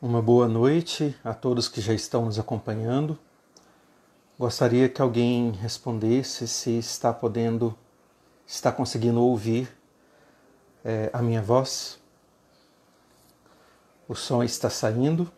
Uma boa noite a todos que já estão nos acompanhando. Gostaria que alguém respondesse se está conseguindo ouvir a minha voz. O som está saindo.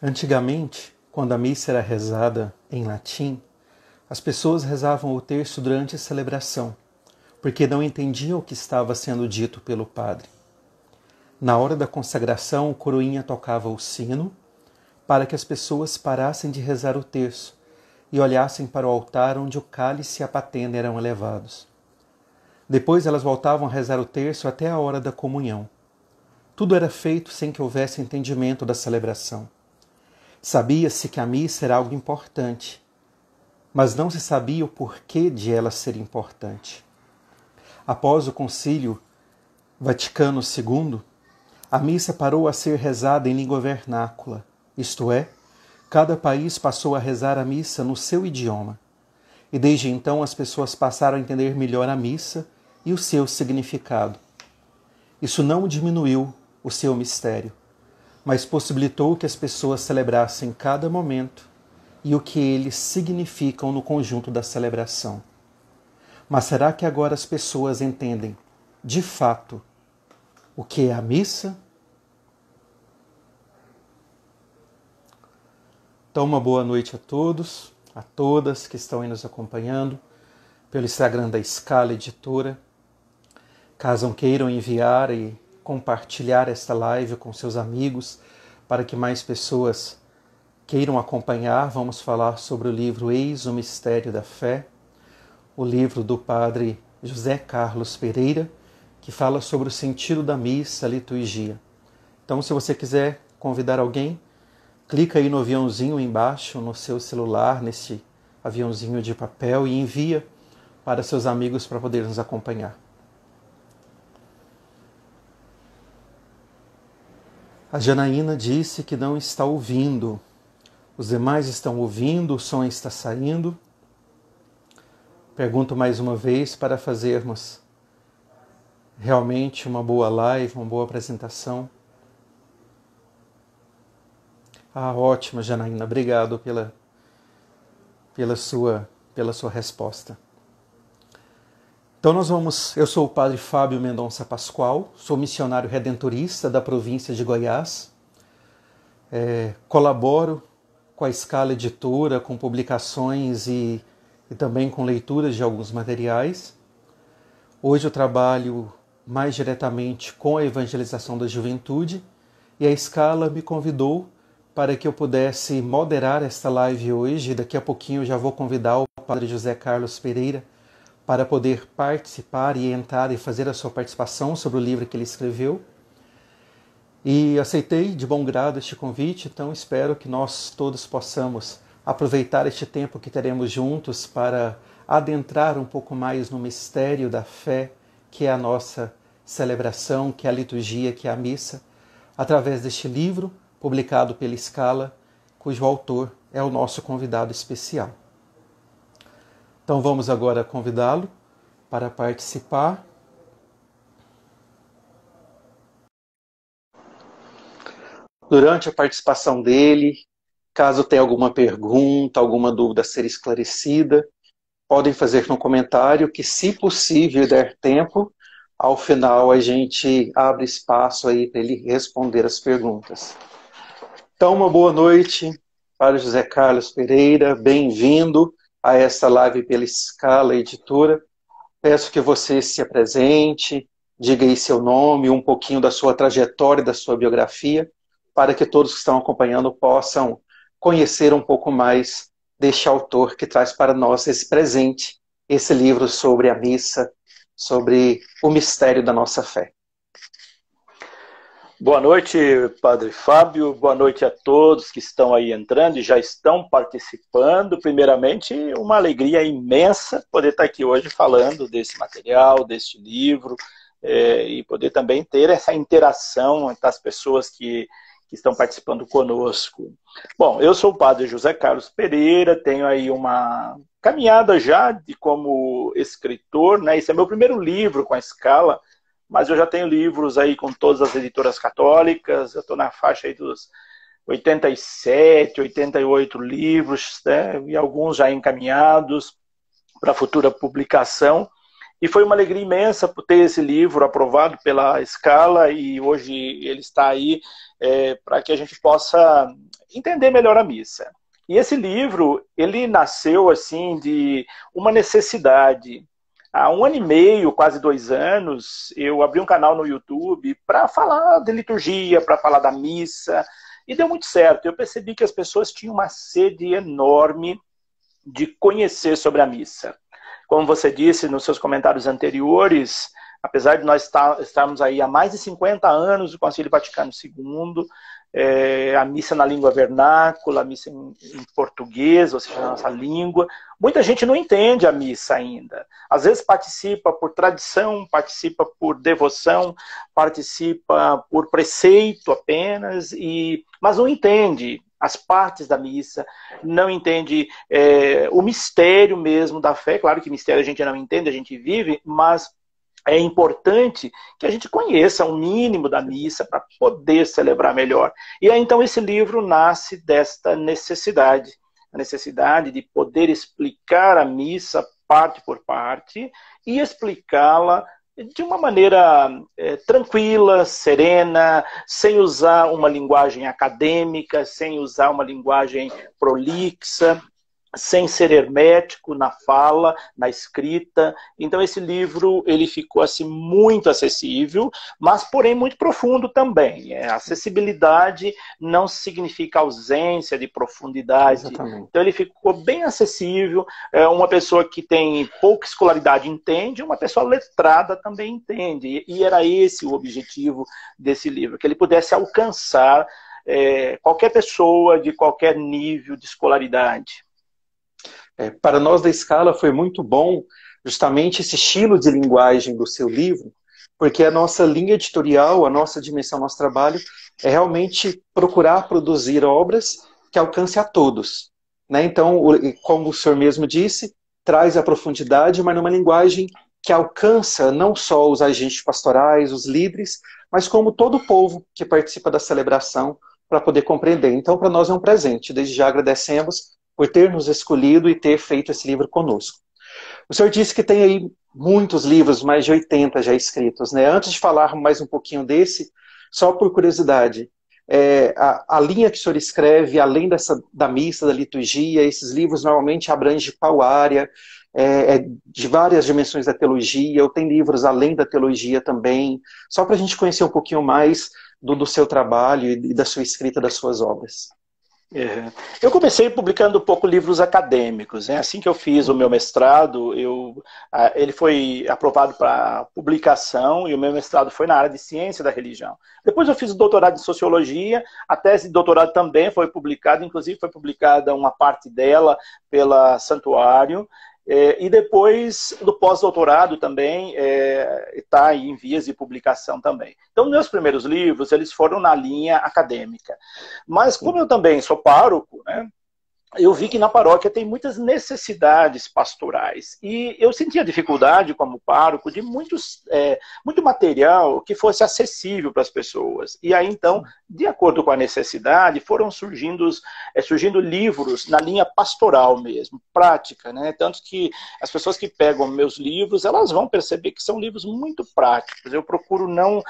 Antigamente, quando a missa era rezada em latim, as pessoas rezavam o terço durante a celebração, porque não entendiam o que estava sendo dito pelo padre. Na hora da consagração, o coroinha tocava o sino para que as pessoas parassem de rezar o terço e olhassem para o altar onde o cálice e a patena eram elevados. Depois elas voltavam a rezar o terço até a hora da comunhão. Tudo era feito sem que houvesse entendimento da celebração. Sabia-se que a missa era algo importante, mas não se sabia o porquê de ela ser importante. Após o Concílio Vaticano II, a missa parou a ser rezada em língua vernácula, isto é, cada país passou a rezar a missa no seu idioma. E desde então as pessoas passaram a entender melhor a missa e o seu significado. Isso não diminuiu o seu mistério, mas possibilitou que as pessoas celebrassem cada momento e o que eles significam no conjunto da celebração. Mas será que agora as pessoas entendem, de fato, o que é a missa? Então, uma boa noite a todos, a todas que estão aí nos acompanhando pelo Instagram da Scala Editora. Caso queiram enviar e compartilhar esta live com seus amigos para que mais pessoas queiram acompanhar, vamos falar sobre o livro Eis o Mistério da Fé, o livro do padre José Carlos Pereira, que fala sobre o sentido da missa, a liturgia. Então, se você quiser convidar alguém, clica aí no aviãozinho embaixo no seu celular, nesse aviãozinho de papel, e envia para seus amigos para poder nos acompanhar. A Janaína disse que não está ouvindo. Os demais estão ouvindo, o som está saindo. Pergunto mais uma vez para fazermos realmente uma boa live, uma boa apresentação. Ótima, Janaína. Obrigado pela sua resposta. Então eu sou o padre Fábio Mendonça Pascoal, sou missionário redentorista da província de Goiás, colaboro com a Scala Editora, com publicações e também com leituras de alguns materiais. Hoje eu trabalho mais diretamente com a evangelização da juventude e a Scala me convidou para que eu pudesse moderar esta live hoje. Daqui a pouquinho eu já vou convidar o padre José Carlos Pereira para poder participar e entrar e fazer a sua participação sobre o livro que ele escreveu. E aceitei de bom grado este convite, então espero que nós todos possamos aproveitar este tempo que teremos juntos para adentrar um pouco mais no mistério da fé, que é a nossa celebração, que é a liturgia, que é a missa, através deste livro publicado pela Scala, cujo autor é o nosso convidado especial. Então vamos agora convidá-lo para participar. Durante a participação dele, caso tenha alguma pergunta, alguma dúvida a ser esclarecida, podem fazer no comentário que, se possível e der tempo, ao final a gente abre espaço aí para ele responder as perguntas. Então, uma boa noite para José Carlos Pereira, bem-vindo a esta live pela Scala Editora. Peço que você se apresente, diga aí seu nome, um pouquinho da sua trajetória, da sua biografia, para que todos que estão acompanhando possam conhecer um pouco mais deste autor que traz para nós esse presente, esse livro sobre a missa, sobre o mistério da nossa fé. Boa noite, Padre Fábio. Boa noite a todos que estão aí entrando e já estão participando. Primeiramente, uma alegria imensa poder estar aqui hoje falando desse material, deste livro, e poder também ter essa interação entre as pessoas que que estão participando conosco. Bom, eu sou o padre José Carlos Pereira, tenho aí uma caminhada já como escritor, né? Esse é meu primeiro livro com a Scala, mas eu já tenho livros aí com todas as editoras católicas, eu estou na faixa aí dos 87, 88 livros, né? E alguns já encaminhados para futura publicação. E foi uma alegria imensa por ter esse livro aprovado pela Scala e hoje ele está aí para que a gente possa entender melhor a missa. E esse livro, ele nasceu assim de uma necessidade. Há 1 ano e meio, quase 2 anos, eu abri um canal no YouTube para falar de liturgia, para falar da missa, e deu muito certo. Eu percebi que as pessoas tinham uma sede enorme de conhecer sobre a missa. Como você disse nos seus comentários anteriores, apesar de nós estarmos aí há mais de 50 anos do Concílio Vaticano II, a missa na língua vernácula, a missa em português, ou seja, na nossa língua, muita gente não entende a missa ainda. Às vezes participa por tradição, participa por devoção, participa por preceito apenas, mas não entende as partes da missa, não entende o mistério mesmo da fé. Claro que mistério a gente não entende, a gente vive, mas é importante que a gente conheça o mínimo da missa para poder celebrar melhor. E aí, então, esse livro nasce desta necessidade, a necessidade de poder explicar a missa parte por parte e explicá-la de uma maneira tranquila, serena, sem usar uma linguagem acadêmica, sem usar uma linguagem prolixa, sem ser hermético na fala, na escrita. Então esse livro ele ficou assim muito acessível, mas porém muito profundo também. Acessibilidade não significa ausência de profundidade. Exatamente. Então ele ficou bem acessível. Uma pessoa que tem pouca escolaridade entende, uma pessoa letrada também entende. E era esse o objetivo desse livro, que ele pudesse alcançar qualquer pessoa de qualquer nível de escolaridade. Para nós da Scala foi muito bom justamente esse estilo de linguagem do seu livro, porque a nossa linha editorial, a nossa dimensão, nosso trabalho é realmente procurar produzir obras que alcancem a todos, né? Então, como o senhor mesmo disse, traz a profundidade, mas numa linguagem que alcança não só os agentes pastorais, os líderes, mas como todo o povo que participa da celebração para poder compreender. Então, para nós é um presente. Desde já agradecemos por ter nos escolhido e ter feito esse livro conosco. O senhor disse que tem aí muitos livros, mais de 80 já escritos, né? Antes de falar mais um pouquinho desse, só por curiosidade, a linha que o senhor escreve, além da missa, da liturgia, esses livros normalmente abrangem qual área, de várias dimensões da teologia, ou tem livros além da teologia também, só para a gente conhecer um pouquinho mais do seu trabalho e da sua escrita, das suas obras. Eu comecei publicando pouco livros acadêmicos, né? Assim que eu fiz o meu mestrado, ele foi aprovado para publicação e o meu mestrado foi na área de ciência da religião. Depois eu fiz o doutorado em sociologia, a tese de doutorado também foi publicada, inclusive foi publicada uma parte dela pela Santuário. E depois do pós-doutorado também está em vias de publicação também. Então, meus primeiros livros, eles foram na linha acadêmica. Mas como eu também sou pároco, né, eu vi que na paróquia tem muitas necessidades pastorais. E eu sentia dificuldade, como pároco, de muito material que fosse acessível para as pessoas. E aí, então, de acordo com a necessidade, foram surgindo livros na linha pastoral mesmo, prática, né? Tanto que as pessoas que pegam meus livros, elas vão perceber que são livros muito práticos. Eu procuro não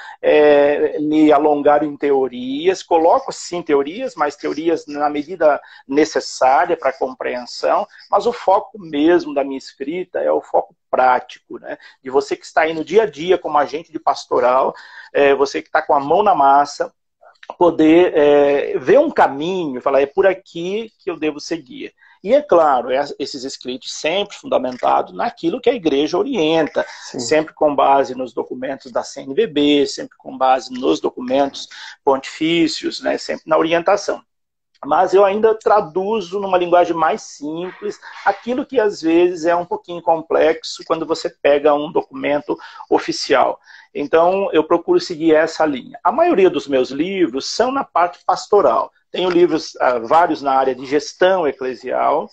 me alongar em teorias, coloco sim teorias, mas teorias na medida necessária para a compreensão, mas o foco mesmo da minha escrita é o foco prático, né? De você que está aí no dia a dia como agente de pastoral, você que está com a mão na massa, poder ver um caminho, falar, é por aqui que eu devo seguir. E é claro, esses escritos sempre fundamentados naquilo que a igreja orienta, sim, sempre com base nos documentos da CNBB, sempre com base nos documentos pontifícios, né, sempre na orientação. mas eu ainda traduzo numa linguagem mais simples aquilo que às vezes é um pouquinho complexo quando você pega um documento oficial. Então eu procuro seguir essa linha. A maioria dos meus livros são na parte pastoral. Tenho livros, vários na área de gestão eclesial,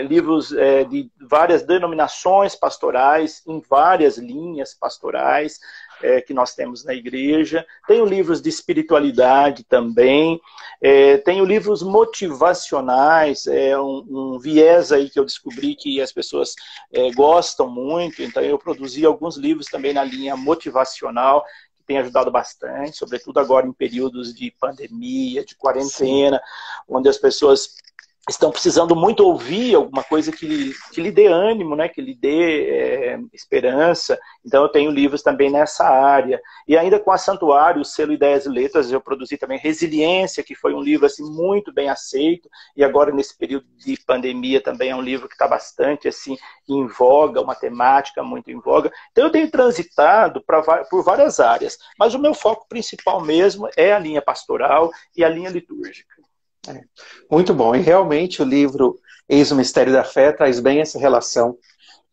livros de várias denominações pastorais, em várias linhas pastorais que nós temos na igreja. Tenho livros de espiritualidade também. Tenho livros motivacionais, um viés aí que eu descobri que as pessoas gostam muito. Então eu produzi alguns livros também na linha motivacional, que tem ajudado bastante, sobretudo agora em períodos de pandemia, de quarentena, sim, onde as pessoas estão precisando muito ouvir alguma coisa que lhe dê ânimo, né? Que lhe dê esperança. Então eu tenho livros também nessa área. E ainda com a Santuário, o selo Ideias e Letras, eu produzi também Resiliência, que foi um livro assim, muito bem aceito. E agora, nesse período de pandemia, também é um livro que está bastante assim, em voga, uma temática muito em voga. Então eu tenho transitado por várias áreas. Mas o meu foco principal mesmo é a linha pastoral e a linha litúrgica. Muito bom, e realmente o livro Eis o Mistério da Fé traz bem essa relação,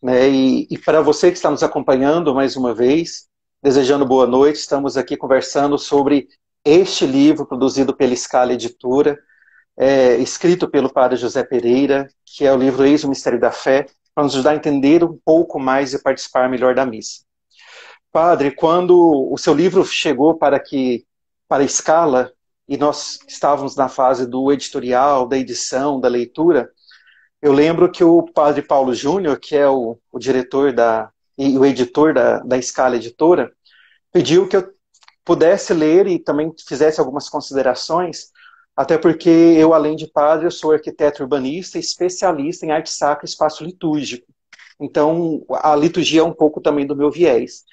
né? E para você que está nos acompanhando mais uma vez, desejando boa noite, estamos aqui conversando sobre este livro produzido pela Scala Editora, escrito pelo padre José Pereira, que é o livro Eis o Mistério da Fé, para nos ajudar a entender um pouco mais e participar melhor da missa. Padre, quando o seu livro chegou para a Scala, e nós estávamos na fase do editorial, da edição, da leitura, eu lembro que o padre Paulo Júnior, que é o diretor e o editor da Scala Editora, pediu que eu pudesse ler e também fizesse algumas considerações, até porque eu, além de padre, eu sou arquiteto urbanista e especialista em arte sacra e espaço litúrgico. Então, a liturgia é um pouco também do meu viés.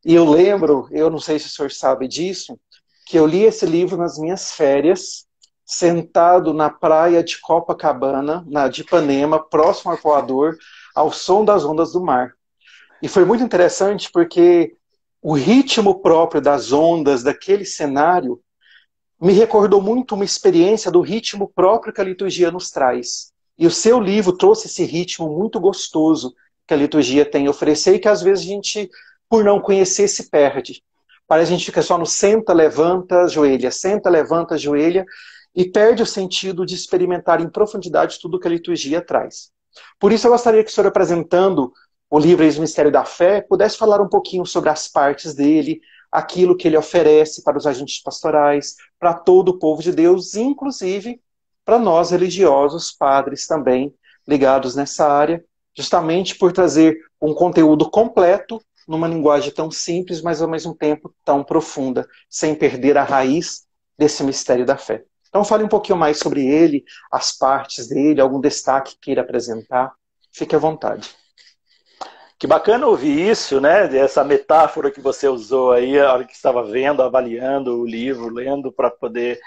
E eu lembro, eu não sei se o senhor sabe disso, que eu li esse livro nas minhas férias, sentado na praia de Copacabana, de Ipanema, próximo ao Arpoador, ao som das ondas do mar. E foi muito interessante porque o ritmo próprio das ondas, daquele cenário, me recordou muito uma experiência do ritmo próprio que a liturgia nos traz. E o seu livro trouxe esse ritmo muito gostoso que a liturgia tem a oferecer e que às vezes a gente, por não conhecer, se perde. Parece que a gente fica só no senta, levanta, ajoelha, e perde o sentido de experimentar em profundidade tudo que a liturgia traz. Por isso eu gostaria que o senhor, apresentando o livro Eis o Mistério da Fé, pudesse falar um pouquinho sobre as partes dele, aquilo que ele oferece para os agentes pastorais, para todo o povo de Deus, inclusive para nós religiosos, padres também, ligados nessa área, justamente por trazer um conteúdo completo, numa linguagem tão simples, mas ao mesmo tempo tão profunda, sem perder a raiz desse mistério da fé. Então fale um pouquinho mais sobre ele, as partes dele, algum destaque que queira apresentar. Fique à vontade. Que bacana ouvir isso, né? Essa metáfora que você usou aí, a hora que estava vendo, avaliando o livro, lendo, para poder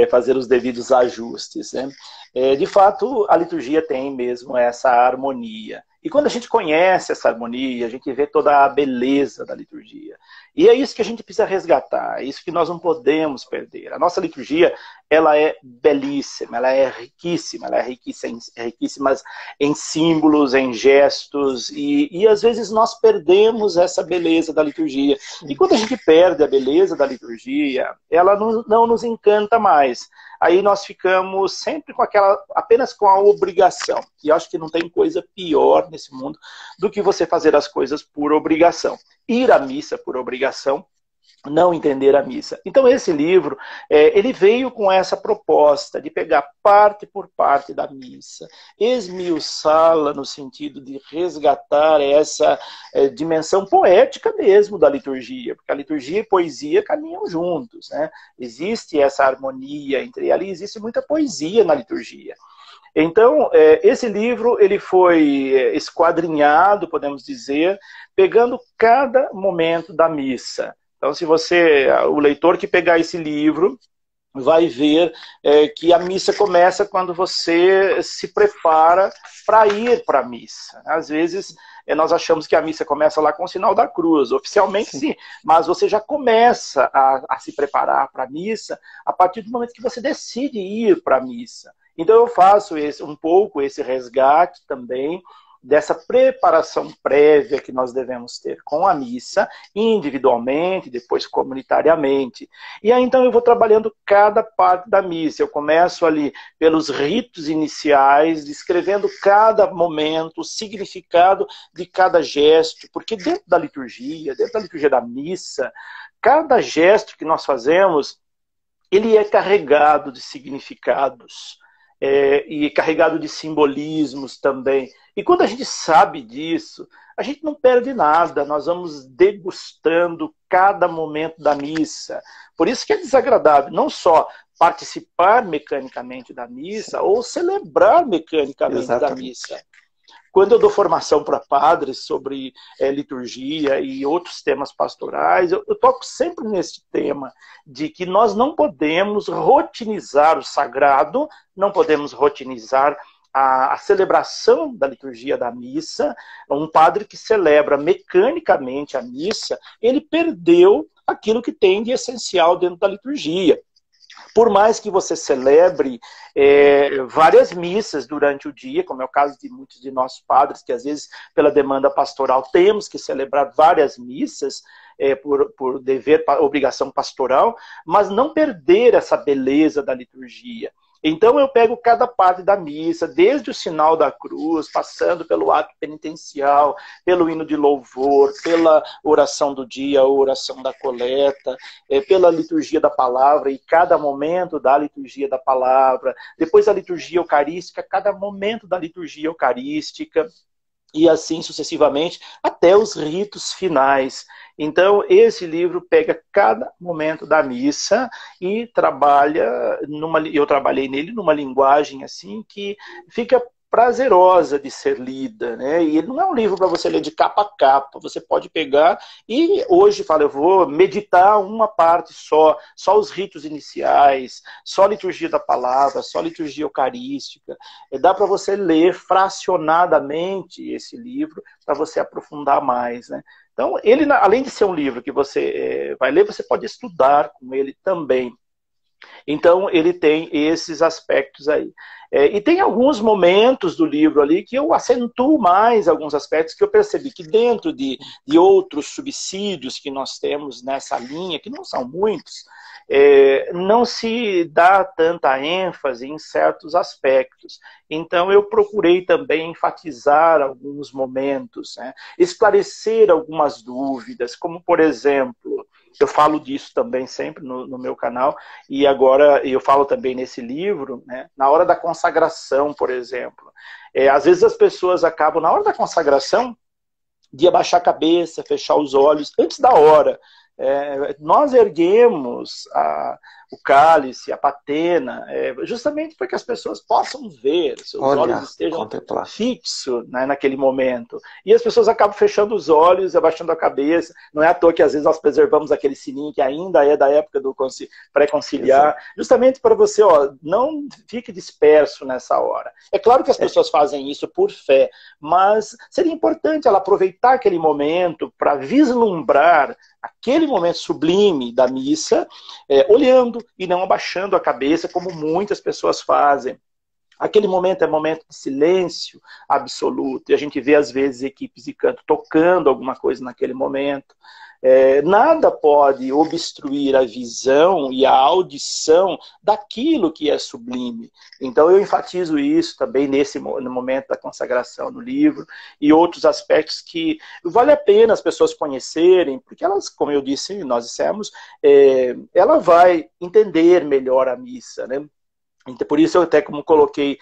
fazer os devidos ajustes, né? De fato, a liturgia tem mesmo essa harmonia. E quando a gente conhece essa harmonia, a gente vê toda a beleza da liturgia. E é isso que a gente precisa resgatar, é isso que nós não podemos perder. A nossa liturgia, ela é belíssima, ela é riquíssima em símbolos, em gestos, e às vezes nós perdemos essa beleza da liturgia. E quando a gente perde a beleza da liturgia, ela não nos encanta mais. Aí nós ficamos sempre apenas com a obrigação. E eu acho que não tem coisa pior nesse mundo do que você fazer as coisas por obrigação. Ir à missa por obrigação, não entender a missa. Então esse livro, ele veio com essa proposta de pegar parte por parte da missa, esmiuçá-la no sentido de resgatar essa dimensão poética mesmo da liturgia, porque a liturgia e poesia caminham juntos, né? Existe essa harmonia entre elas, existe muita poesia na liturgia. Então, esse livro ele foi esquadrinhado, podemos dizer, pegando cada momento da missa. Então, se o leitor que pegar esse livro, vai ver que a missa começa quando você se prepara para ir para a missa. Às vezes nós achamos que a missa começa lá com o sinal da cruz, oficialmente sim, mas você já começa a se preparar para a missa a partir do momento que você decide ir para a missa. Então eu faço um pouco esse resgate também dessa preparação prévia que nós devemos ter com a missa, individualmente, depois comunitariamente. E aí então eu vou trabalhando cada parte da missa. Eu começo ali pelos ritos iniciais, descrevendo cada momento, o significado de cada gesto, porque dentro da liturgia da missa, cada gesto que nós fazemos, ele é carregado de significados. E carregado de simbolismos também. E quando a gente sabe disso, a gente não perde nada, nós vamos degustando cada momento da missa. Por isso que é desagradável, não só participar mecanicamente da missa, ou celebrar mecanicamente da missa. Quando eu dou formação para padres sobre liturgia e outros temas pastorais, eu toco sempre nesse tema de que nós não podemos rotinizar o sagrado, não podemos rotinizar a celebração da liturgia da missa. Um padre que celebra mecanicamente a missa, ele perdeu aquilo que tem de essencial dentro da liturgia. Por mais que você celebre várias missas durante o dia, como é o caso de muitos de nossos padres, que às vezes, pela demanda pastoral, temos que celebrar várias missas por dever, obrigação pastoral, mas não perder essa beleza da liturgia. Então eu pego cada parte da missa, desde o sinal da cruz, passando pelo ato penitencial, pelo hino de louvor, pela oração do dia, oração da coleta, pela liturgia da palavra, e cada momento da liturgia da palavra, depois a liturgia eucarística, cada momento da liturgia eucarística, e assim sucessivamente, até os ritos finais. Então, esse livro pega cada momento da missa e eu trabalhei nele numa linguagem assim que fica prazerosa de ser lida, né? E ele não é um livro para você ler de capa a capa, você pode pegar e hoje eu vou meditar uma parte só os ritos iniciais, só a liturgia da palavra, só a liturgia eucarística. Dá para você ler fracionadamente esse livro para você aprofundar mais, né? Então, ele, além de ser um livro que você vai ler, você pode estudar com ele também. Então, ele tem esses aspectos aí. E tem alguns momentos do livro ali que eu acentuo mais alguns aspectos que eu percebi que dentro de outros subsídios que nós temos nessa linha, que não são muitos, não se dá tanta ênfase em certos aspectos. Então, eu procurei também enfatizar alguns momentos, né? Esclarecer algumas dúvidas, como, por exemplo, eu falo disso também sempre no meu canal, e agora eu falo também nesse livro, né? Na hora da consagração, por exemplo. Às vezes as pessoas acabam, na hora da consagração, de abaixar a cabeça, fechar os olhos, antes da hora. Nós erguemos o cálice, a patena, justamente para que as pessoas possam ver, seus olhos estejam fixos, né, naquele momento. E as pessoas acabam fechando os olhos, abaixando a cabeça. Não é à toa que às vezes nós preservamos aquele sininho que ainda é da época do pré-conciliar, justamente para você, não fique disperso nessa hora. É claro que as pessoas fazem isso por fé, mas seria importante ela aproveitar aquele momento para vislumbrar aquele momento sublime da missa, olhando e não abaixando a cabeça, como muitas pessoas fazem. Aquele momento é momento de silêncio absoluto, e a gente vê às vezes equipes de canto tocando alguma coisa naquele momento. Nada pode obstruir a visão e a audição daquilo que é sublime. Então eu enfatizo isso também no momento da consagração no livro, e outros aspectos que vale a pena as pessoas conhecerem, porque elas, como eu disse, nós dissemos, ela vai entender melhor a missa, né? Então, por isso eu até como coloquei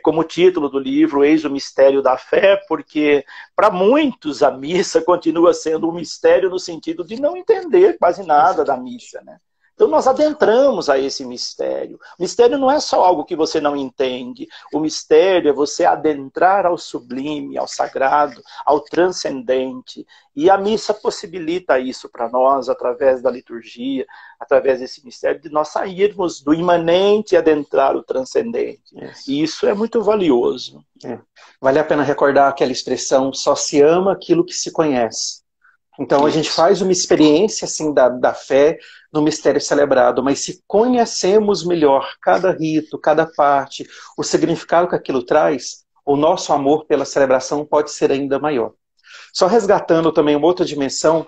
como título do livro, Eis o Mistério da Fé, porque para muitos a missa continua sendo um mistério no sentido de não entender quase nada da missa, né? Então nós adentramos a esse mistério. O mistério não é só algo que você não entende. O mistério é você adentrar ao sublime, ao sagrado, ao transcendente. E a missa possibilita isso para nós, através da liturgia, através desse mistério, de nós sairmos do imanente e adentrar o transcendente. E isso é muito valioso. Vale a pena recordar aquela expressão, só se ama aquilo que se conhece. Então a gente faz uma experiência assim, da fé no mistério celebrado, mas se conhecemos melhor cada rito, cada parte, o significado que aquilo traz, o nosso amor pela celebração pode ser ainda maior. Só resgatando também uma outra dimensão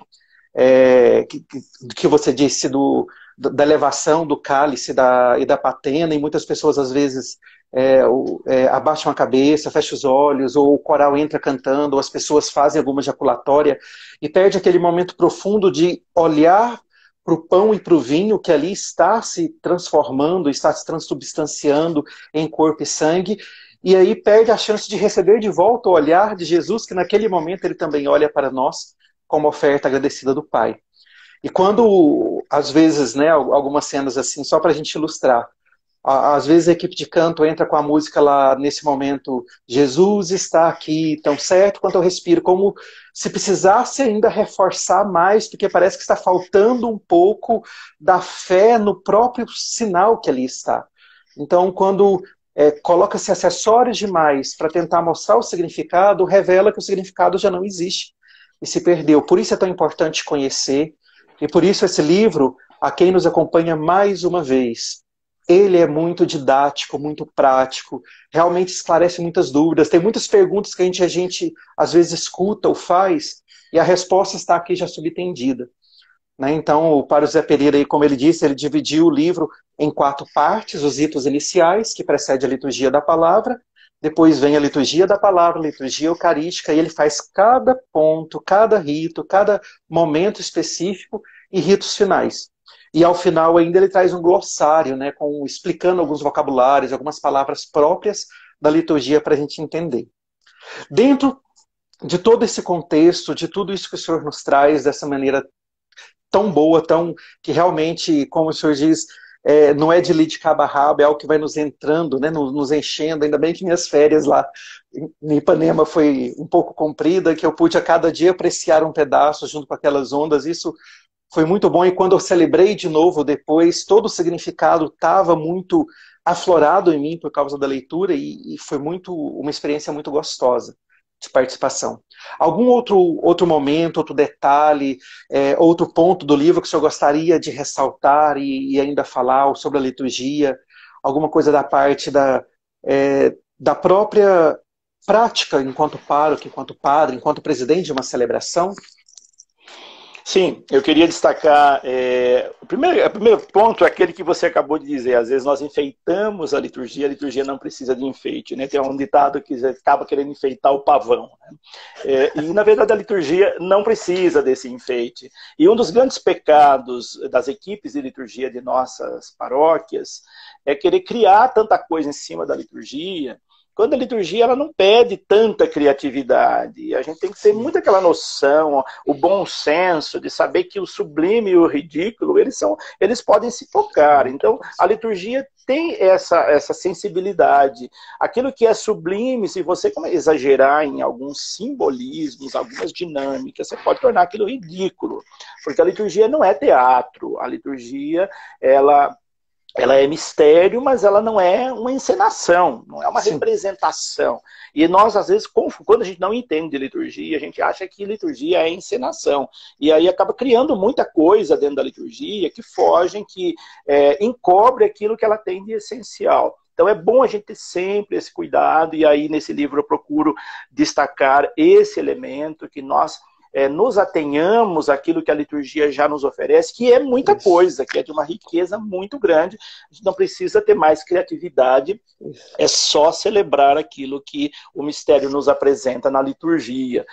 que você disse da elevação do cálice e da patena, e muitas pessoas às vezes abaixam a cabeça, fecham os olhos, ou o coral entra cantando, ou as pessoas fazem alguma ejaculatória, e perde aquele momento profundo de olhar para o pão e para o vinho que ali está se transformando, está se transubstanciando em corpo e sangue, e aí perde a chance de receber de volta o olhar de Jesus, que naquele momento ele também olha para nós como oferta agradecida do Pai. E quando, às vezes, né, algumas cenas assim, só para a gente ilustrar, às vezes a equipe de canto entra com a música lá nesse momento, Jesus está aqui, tão certo quanto eu respiro, como se precisasse ainda reforçar mais, porque parece que está faltando um pouco da fé no próprio sinal que ali está. Então, quando coloca-se acessórios demais para tentar mostrar o significado, revela que o significado já não existe e se perdeu. Por isso é tão importante conhecer, e por isso esse livro, a quem nos acompanha mais uma vez, ele é muito didático, muito prático, realmente esclarece muitas dúvidas, tem muitas perguntas que a gente às vezes escuta ou faz, e a resposta está aqui já subentendida. Né? Então, o Padre José Pereira, aí, como ele disse, ele dividiu o livro em 4 partes, os ritos iniciais, que precede a liturgia da palavra, depois vem a liturgia da palavra, a liturgia eucarística, e ele faz cada ponto, cada rito, cada momento específico e ritos finais. E ao final ainda ele traz um glossário, né, explicando alguns vocabulários, algumas palavras próprias da liturgia para a gente entender. Dentro de todo esse contexto, de tudo isso que o Senhor nos traz, dessa maneira tão boa, que realmente, como o Senhor diz, não é de lir de cabo a rabo, é algo que vai nos entrando, né, nos enchendo. Ainda bem que minhas férias lá em Ipanema foi um pouco comprida, que eu pude a cada dia apreciar um pedaço junto com aquelas ondas. Isso foi muito bom, e quando eu celebrei de novo depois, todo o significado estava muito aflorado em mim por causa da leitura, e foi uma experiência muito gostosa de participação. Algum outro momento, outro detalhe, outro ponto do livro que o senhor gostaria de ressaltar e ainda falar sobre a liturgia? Alguma coisa da parte da própria prática enquanto pároco, enquanto padre, enquanto presidente de uma celebração? Sim, eu queria destacar, o primeiro ponto é aquele que você acabou de dizer. Às vezes nós enfeitamos a liturgia não precisa de enfeite, né? Tem um ditado que acaba querendo enfeitar o pavão, né? E na verdade a liturgia não precisa desse enfeite. E um dos grandes pecados das equipes de liturgia de nossas paróquias é querer criar tanta coisa em cima da liturgia, quando a liturgia ela não pede tanta criatividade. A gente tem que ter muito aquela noção, o bom senso de saber que o sublime e o ridículo, eles podem se tocar. Então, a liturgia tem essa sensibilidade. Aquilo que é sublime, se você exagerar em alguns simbolismos, algumas dinâmicas, você pode tornar aquilo ridículo. Porque a liturgia não é teatro. A liturgia, ela é mistério, mas ela não é uma encenação, não é uma representação. E nós, às vezes, quando a gente não entende de liturgia, a gente acha que liturgia é encenação. E aí acaba criando muita coisa dentro da liturgia que fogem, que encobre aquilo que ela tem de essencial. Então é bom a gente ter sempre esse cuidado, e aí nesse livro eu procuro destacar esse elemento, que nós nos atenhamos àquilo que a liturgia já nos oferece, que é muita coisa, que é de uma riqueza muito grande. A gente não precisa ter mais criatividade, é só celebrar aquilo que o mistério nos apresenta na liturgia.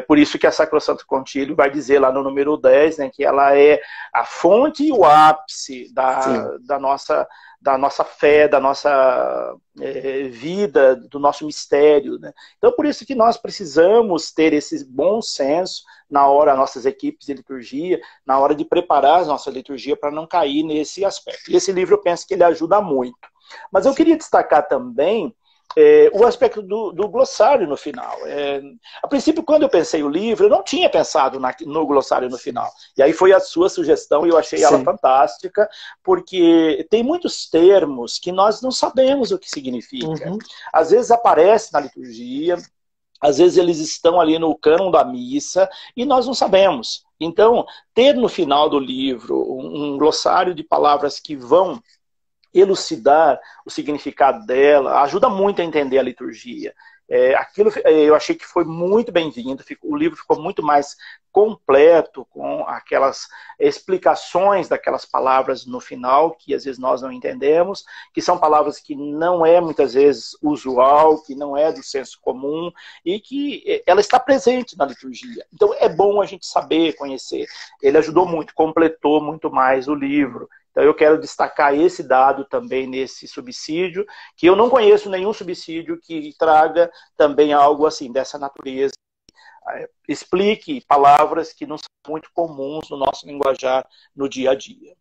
Por isso que a Sacrosanto Concílio vai dizer lá no número 10, né, que ela é a fonte e o ápice da nossa fé, da nossa vida, do nosso mistério, né? Então, por isso que nós precisamos ter esse bom senso na hora, nossas equipes de liturgia, na hora de preparar a nossa liturgia para não cair nesse aspecto. E esse livro eu penso que ele ajuda muito. Mas eu queria destacar também o aspecto do glossário no final. A princípio, quando eu pensei o livro, eu não tinha pensado no glossário no final. E aí foi a sua sugestão e eu achei ela fantástica, porque tem muitos termos que nós não sabemos o que significa. Às vezes aparece na liturgia, às vezes eles estão ali no cânon da missa e nós não sabemos. Então, ter no final do livro um glossário de palavras que vão elucidar o significado dela, ajuda muito a entender a liturgia. Aquilo eu achei que foi muito bem-vindo, o livro ficou muito mais completo, com aquelas explicações daquelas palavras no final, que às vezes nós não entendemos, que são palavras que não é muitas vezes usual, que não é do senso comum, e que ela está presente na liturgia. Então é bom a gente saber, conhecer. Ele ajudou muito, completou muito mais o livro. Então eu quero destacar esse dado também nesse subsídio, que eu não conheço nenhum subsídio que traga também algo assim, dessa natureza. Explique palavras que não são muito comuns no nosso linguajar no dia a dia.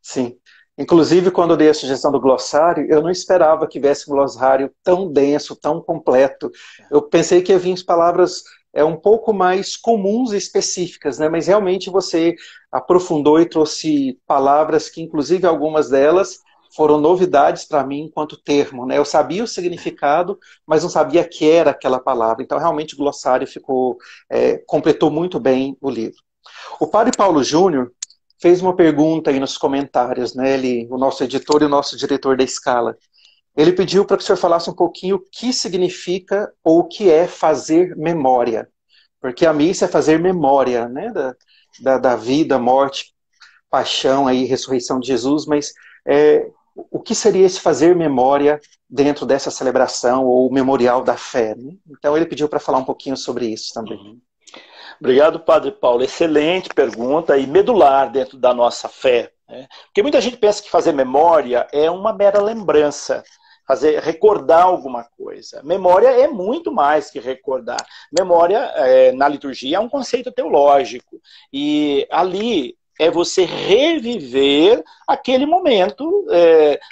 Sim. Inclusive, quando eu dei a sugestão do glossário, eu não esperava que viesse um glossário tão denso, tão completo. Eu pensei que ia vir as palavras um pouco mais comuns e específicas, né? Mas realmente você aprofundou e trouxe palavras que, inclusive, algumas delas foram novidades para mim enquanto termo, né? Eu sabia o significado, mas não sabia que era aquela palavra. Então, realmente, o glossário completou muito bem o livro. O Padre Paulo Júnior fez uma pergunta aí nos comentários, né? O nosso editor e o nosso diretor da Escala. Ele pediu para que o senhor falasse um pouquinho o que significa ou o que é fazer memória. Porque a missa é fazer memória, né? Da vida, morte, paixão e ressurreição de Jesus, mas o que seria esse fazer memória dentro dessa celebração ou memorial da fé? Né? Então ele pediu para falar um pouquinho sobre isso também. Obrigado, Padre Paulo. Excelente pergunta e medular dentro da nossa fé. Né? Porque muita gente pensa que fazer memória é uma mera lembrança, recordar alguma coisa. Memória é muito mais que recordar. Memória, na liturgia, é um conceito teológico. E ali é você reviver aquele momento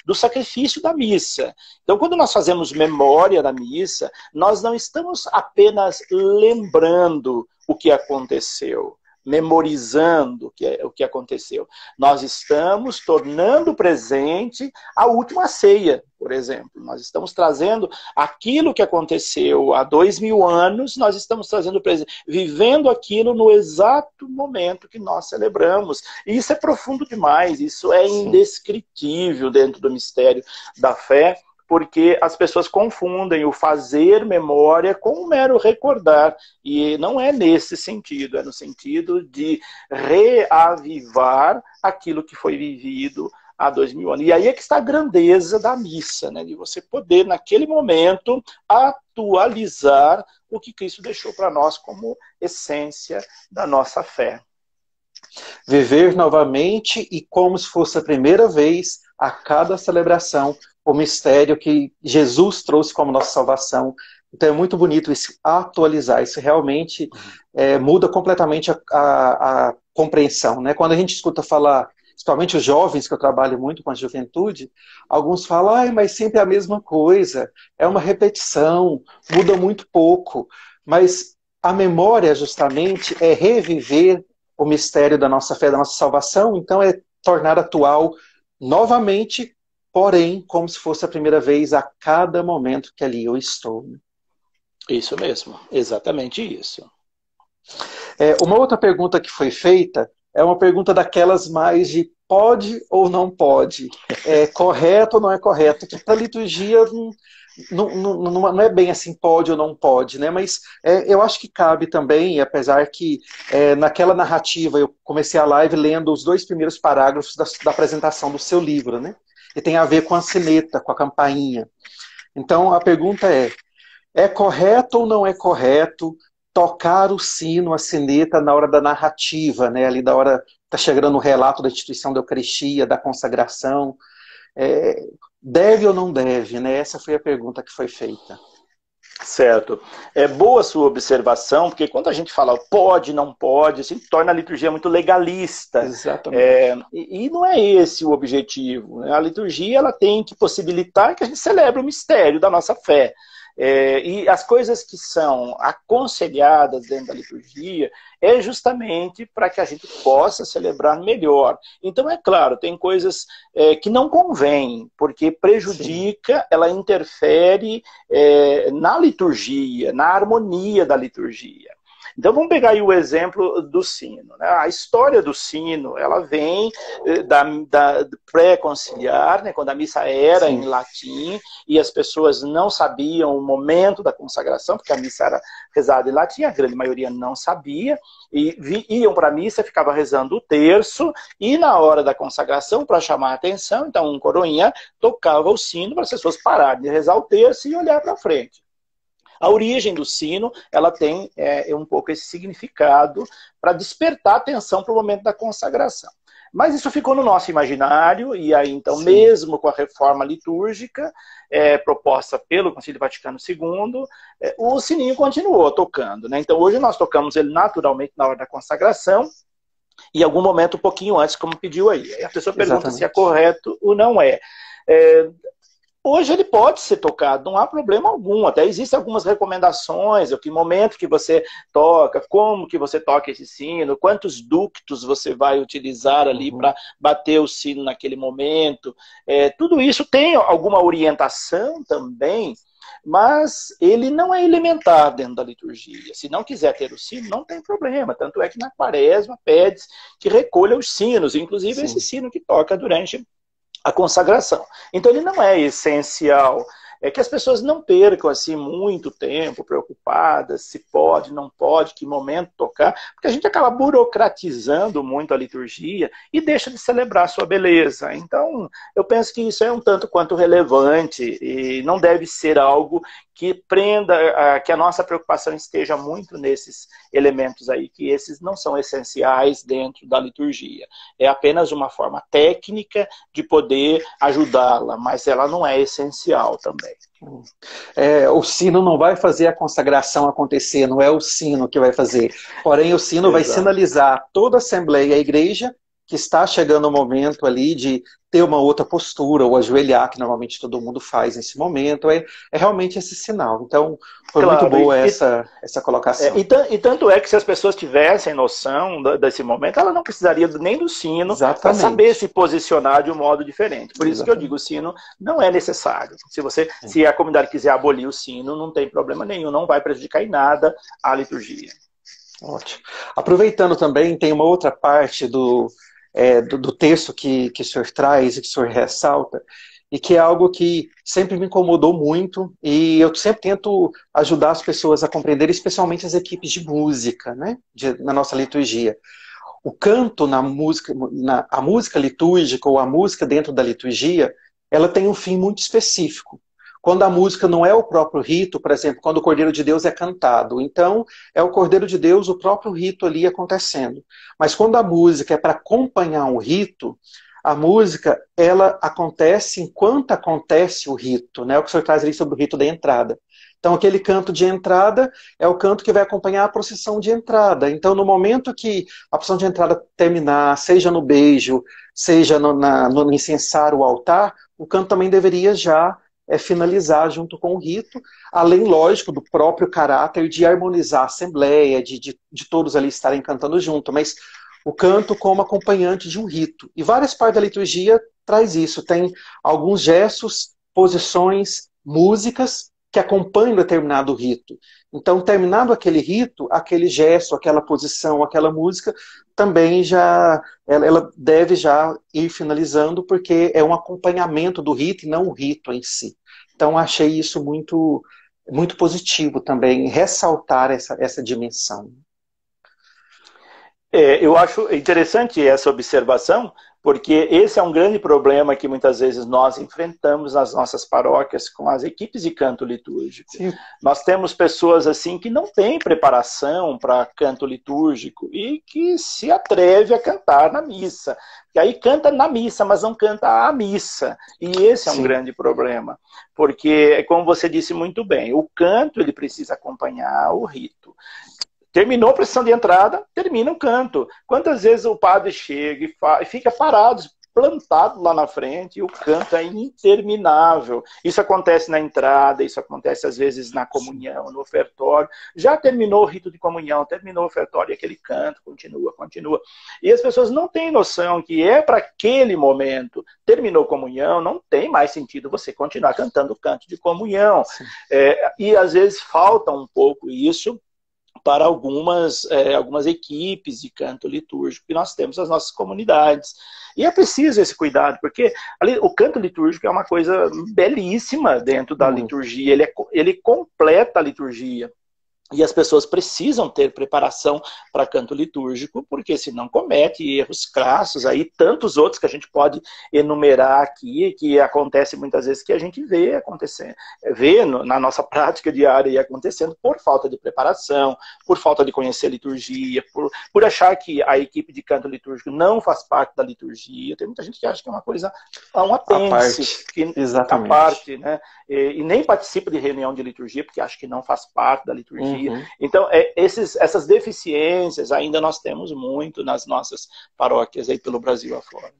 do sacrifício da missa. Então, quando nós fazemos memória da missa, nós não estamos apenas lembrando o que aconteceu, memorizando o que aconteceu. Nós estamos tornando presente a última ceia, por exemplo. Nós estamos trazendo aquilo que aconteceu há 2000 anos, nós estamos trazendo presente, vivendo aquilo no exato momento que nós celebramos. E isso é profundo demais, isso é indescritível dentro do mistério da fé, porque as pessoas confundem o fazer memória com o mero recordar. E não é nesse sentido, é no sentido de reavivar aquilo que foi vivido há 2000 anos. E aí é que está a grandeza da missa, né? De você poder, naquele momento, atualizar o que Cristo deixou para nós como essência da nossa fé. Viver novamente e como se fosse a primeira vez a cada celebração, o mistério que Jesus trouxe como nossa salvação. Então é muito bonito isso, atualizar. Isso realmente muda completamente a compreensão. Né? Quando a gente escuta falar, principalmente os jovens, que eu trabalho muito com a juventude, alguns falam, mas sempre é a mesma coisa, é uma repetição, muda muito pouco. Mas a memória, justamente, é reviver o mistério da nossa fé, da nossa salvação, então é tornar atual novamente, porém, como se fosse a primeira vez a cada momento que ali eu estou. Isso mesmo, exatamente isso. Uma outra pergunta que foi feita é uma pergunta daquelas mais de pode ou não pode, é correto ou não é correto, que para a liturgia não é bem assim pode ou não pode, né? Mas eu acho que cabe também, apesar que naquela narrativa eu comecei a live lendo os 2 primeiros parágrafos da apresentação do seu livro, né? E tem a ver com a sineta, com a campainha. Então a pergunta é correto ou não é correto tocar o sino, a sineta na hora da narrativa, né? Ali da hora tá chegando o relato da instituição da Eucaristia, da consagração. Deve ou não deve, né? Essa foi a pergunta que foi feita. Certo. É boa a sua observação, porque quando a gente fala pode, não pode, assim, torna a liturgia muito legalista. Exatamente. E não é esse o objetivo, né? A liturgia ela tem que possibilitar que a gente celebre o mistério da nossa fé. E as coisas que são aconselhadas dentro da liturgia é justamente para que a gente possa celebrar melhor. Então, é claro, tem coisas que não convêm, porque prejudica, sim, ela interfere na liturgia, na harmonia da liturgia. Então vamos pegar aí o exemplo do sino, né? A história do sino, ela vem da pré-conciliar, né? Quando a missa era, sim, em latim, e as pessoas não sabiam o momento da consagração, porque a missa era rezada em latim, a grande maioria não sabia, e iam para a missa, ficava rezando o terço, e na hora da consagração, para chamar a atenção, então um coroinha tocava o sino para as pessoas pararem de rezar o terço e olhar para frente. A origem do sino, ela tem um pouco esse significado para despertar atenção para o momento da consagração. Mas isso ficou no nosso imaginário, e aí então, sim, mesmo com a reforma litúrgica proposta pelo Concílio Vaticano II, o sininho continuou tocando, né? Então hoje nós tocamos ele naturalmente na hora da consagração, e em algum momento um pouquinho antes, como pediu aí. Aí a pessoa pergunta, exatamente, se é correto ou não é. Hoje ele pode ser tocado, não há problema algum. Até existem algumas recomendações, que momento que você toca, como que você toca esse sino, quantos ductos você vai utilizar ali para bater o sino naquele momento. Tudo isso tem alguma orientação também, mas ele não é elementar dentro da liturgia. Se não quiser ter o sino, não tem problema. Tanto é que na quaresma pede que recolha os sinos, inclusive, sim, esse sino que toca durante a consagração. Então ele não é essencial. É que as pessoas não percam assim muito tempo preocupadas se pode, não pode, que momento tocar, porque a gente acaba burocratizando muito a liturgia e deixa de celebrar a sua beleza. Então eu penso que isso é um tanto quanto relevante e não deve ser algo que prenda, que a nossa preocupação esteja muito nesses elementos aí, que esses não são essenciais dentro da liturgia. É apenas uma forma técnica de poder ajudá-la, mas ela não é essencial também. O sino não vai fazer a consagração acontecer, não é o sino que vai fazer. Porém, o sino, exato, vai sinalizar toda a Assembleia, a igreja, que está chegando o momento ali de ter uma outra postura, ou ajoelhar, que normalmente todo mundo faz nesse momento. É realmente esse sinal. Então, foi, claro, muito boa essa colocação. E tanto é que se as pessoas tivessem noção desse momento, ela não precisaria nem do sino para saber se posicionar de um modo diferente. Por isso, exatamente, que eu digo, o sino não é necessário. Se a comunidade quiser abolir o sino, não tem problema nenhum, não vai prejudicar em nada a liturgia. Ótimo. Aproveitando também, tem uma outra parte do texto que o senhor traz e que o senhor ressalta, e que é algo que sempre me incomodou muito, e eu sempre tento ajudar as pessoas a compreender, especialmente as equipes de música, né, na nossa liturgia. O canto na música, a música litúrgica, ou a música dentro da liturgia, ela tem um fim muito específico. Quando a música não é o próprio rito, por exemplo, quando o Cordeiro de Deus é cantado, então é o Cordeiro de Deus, o próprio rito ali acontecendo. Mas quando a música é para acompanhar um rito, a música, ela acontece enquanto acontece o rito, né? O que o senhor traz ali sobre o rito da entrada. Então aquele canto de entrada é o canto que vai acompanhar a procissão de entrada. Então no momento que a procissão de entrada terminar, seja no beijo, seja no incensar o altar, o canto também deveria já finalizar junto com o rito, além, lógico, do próprio caráter de harmonizar a assembleia, de todos ali estarem cantando junto, mas o canto como acompanhante de um rito. E várias partes da liturgia traz isso, tem alguns gestos, posições, músicas que acompanham determinado rito. Então, terminado aquele rito, aquele gesto, aquela posição, aquela música, também ela deve já ir finalizando, porque é um acompanhamento do rito e não o rito em si. Então, achei isso muito, muito positivo também, ressaltar essa dimensão. Eu acho interessante essa observação, Porque esse é um grande problema que muitas vezes nós enfrentamos nas nossas paróquias com as equipes de canto litúrgico. Sim. Nós temos pessoas assim que não têm preparação para canto litúrgico e que se atreve a cantar na missa. E aí canta na missa, mas não canta a missa. E esse é um grande problema. Porque, como você disse muito bem, o canto ele precisa acompanhar o rito. Terminou a procissão de entrada, termina o canto. Quantas vezes o padre chega e fica parado, plantado lá na frente, e o canto é interminável. Isso acontece na entrada, isso acontece às vezes na comunhão, no ofertório. Já terminou o rito de comunhão, terminou o ofertório, e aquele canto continua, continua. E as pessoas não têm noção que é para aquele momento. Terminou a comunhão, não tem mais sentido você continuar cantando o canto de comunhão. E às vezes falta um pouco isso para algumas equipes de canto litúrgico que nós temos nas nossas comunidades. E é preciso esse cuidado, porque ali, o canto litúrgico é uma coisa belíssima dentro da liturgia, ele completa a liturgia. E as pessoas precisam ter preparação para canto litúrgico, porque senão comete erros crassos, aí tantos outros que a gente pode enumerar aqui, que acontece muitas vezes que a gente vê acontecendo, na nossa prática diária e acontecendo por falta de preparação, por falta de conhecer a liturgia, por achar que a equipe de canto litúrgico não faz parte da liturgia. Tem muita gente que acha que é uma coisa, um apêndice, a parte, né? E nem participa de reunião de liturgia, porque acha que não faz parte da liturgia. Então, essas deficiências ainda nós temos muito nas nossas paróquias aí pelo Brasil afora.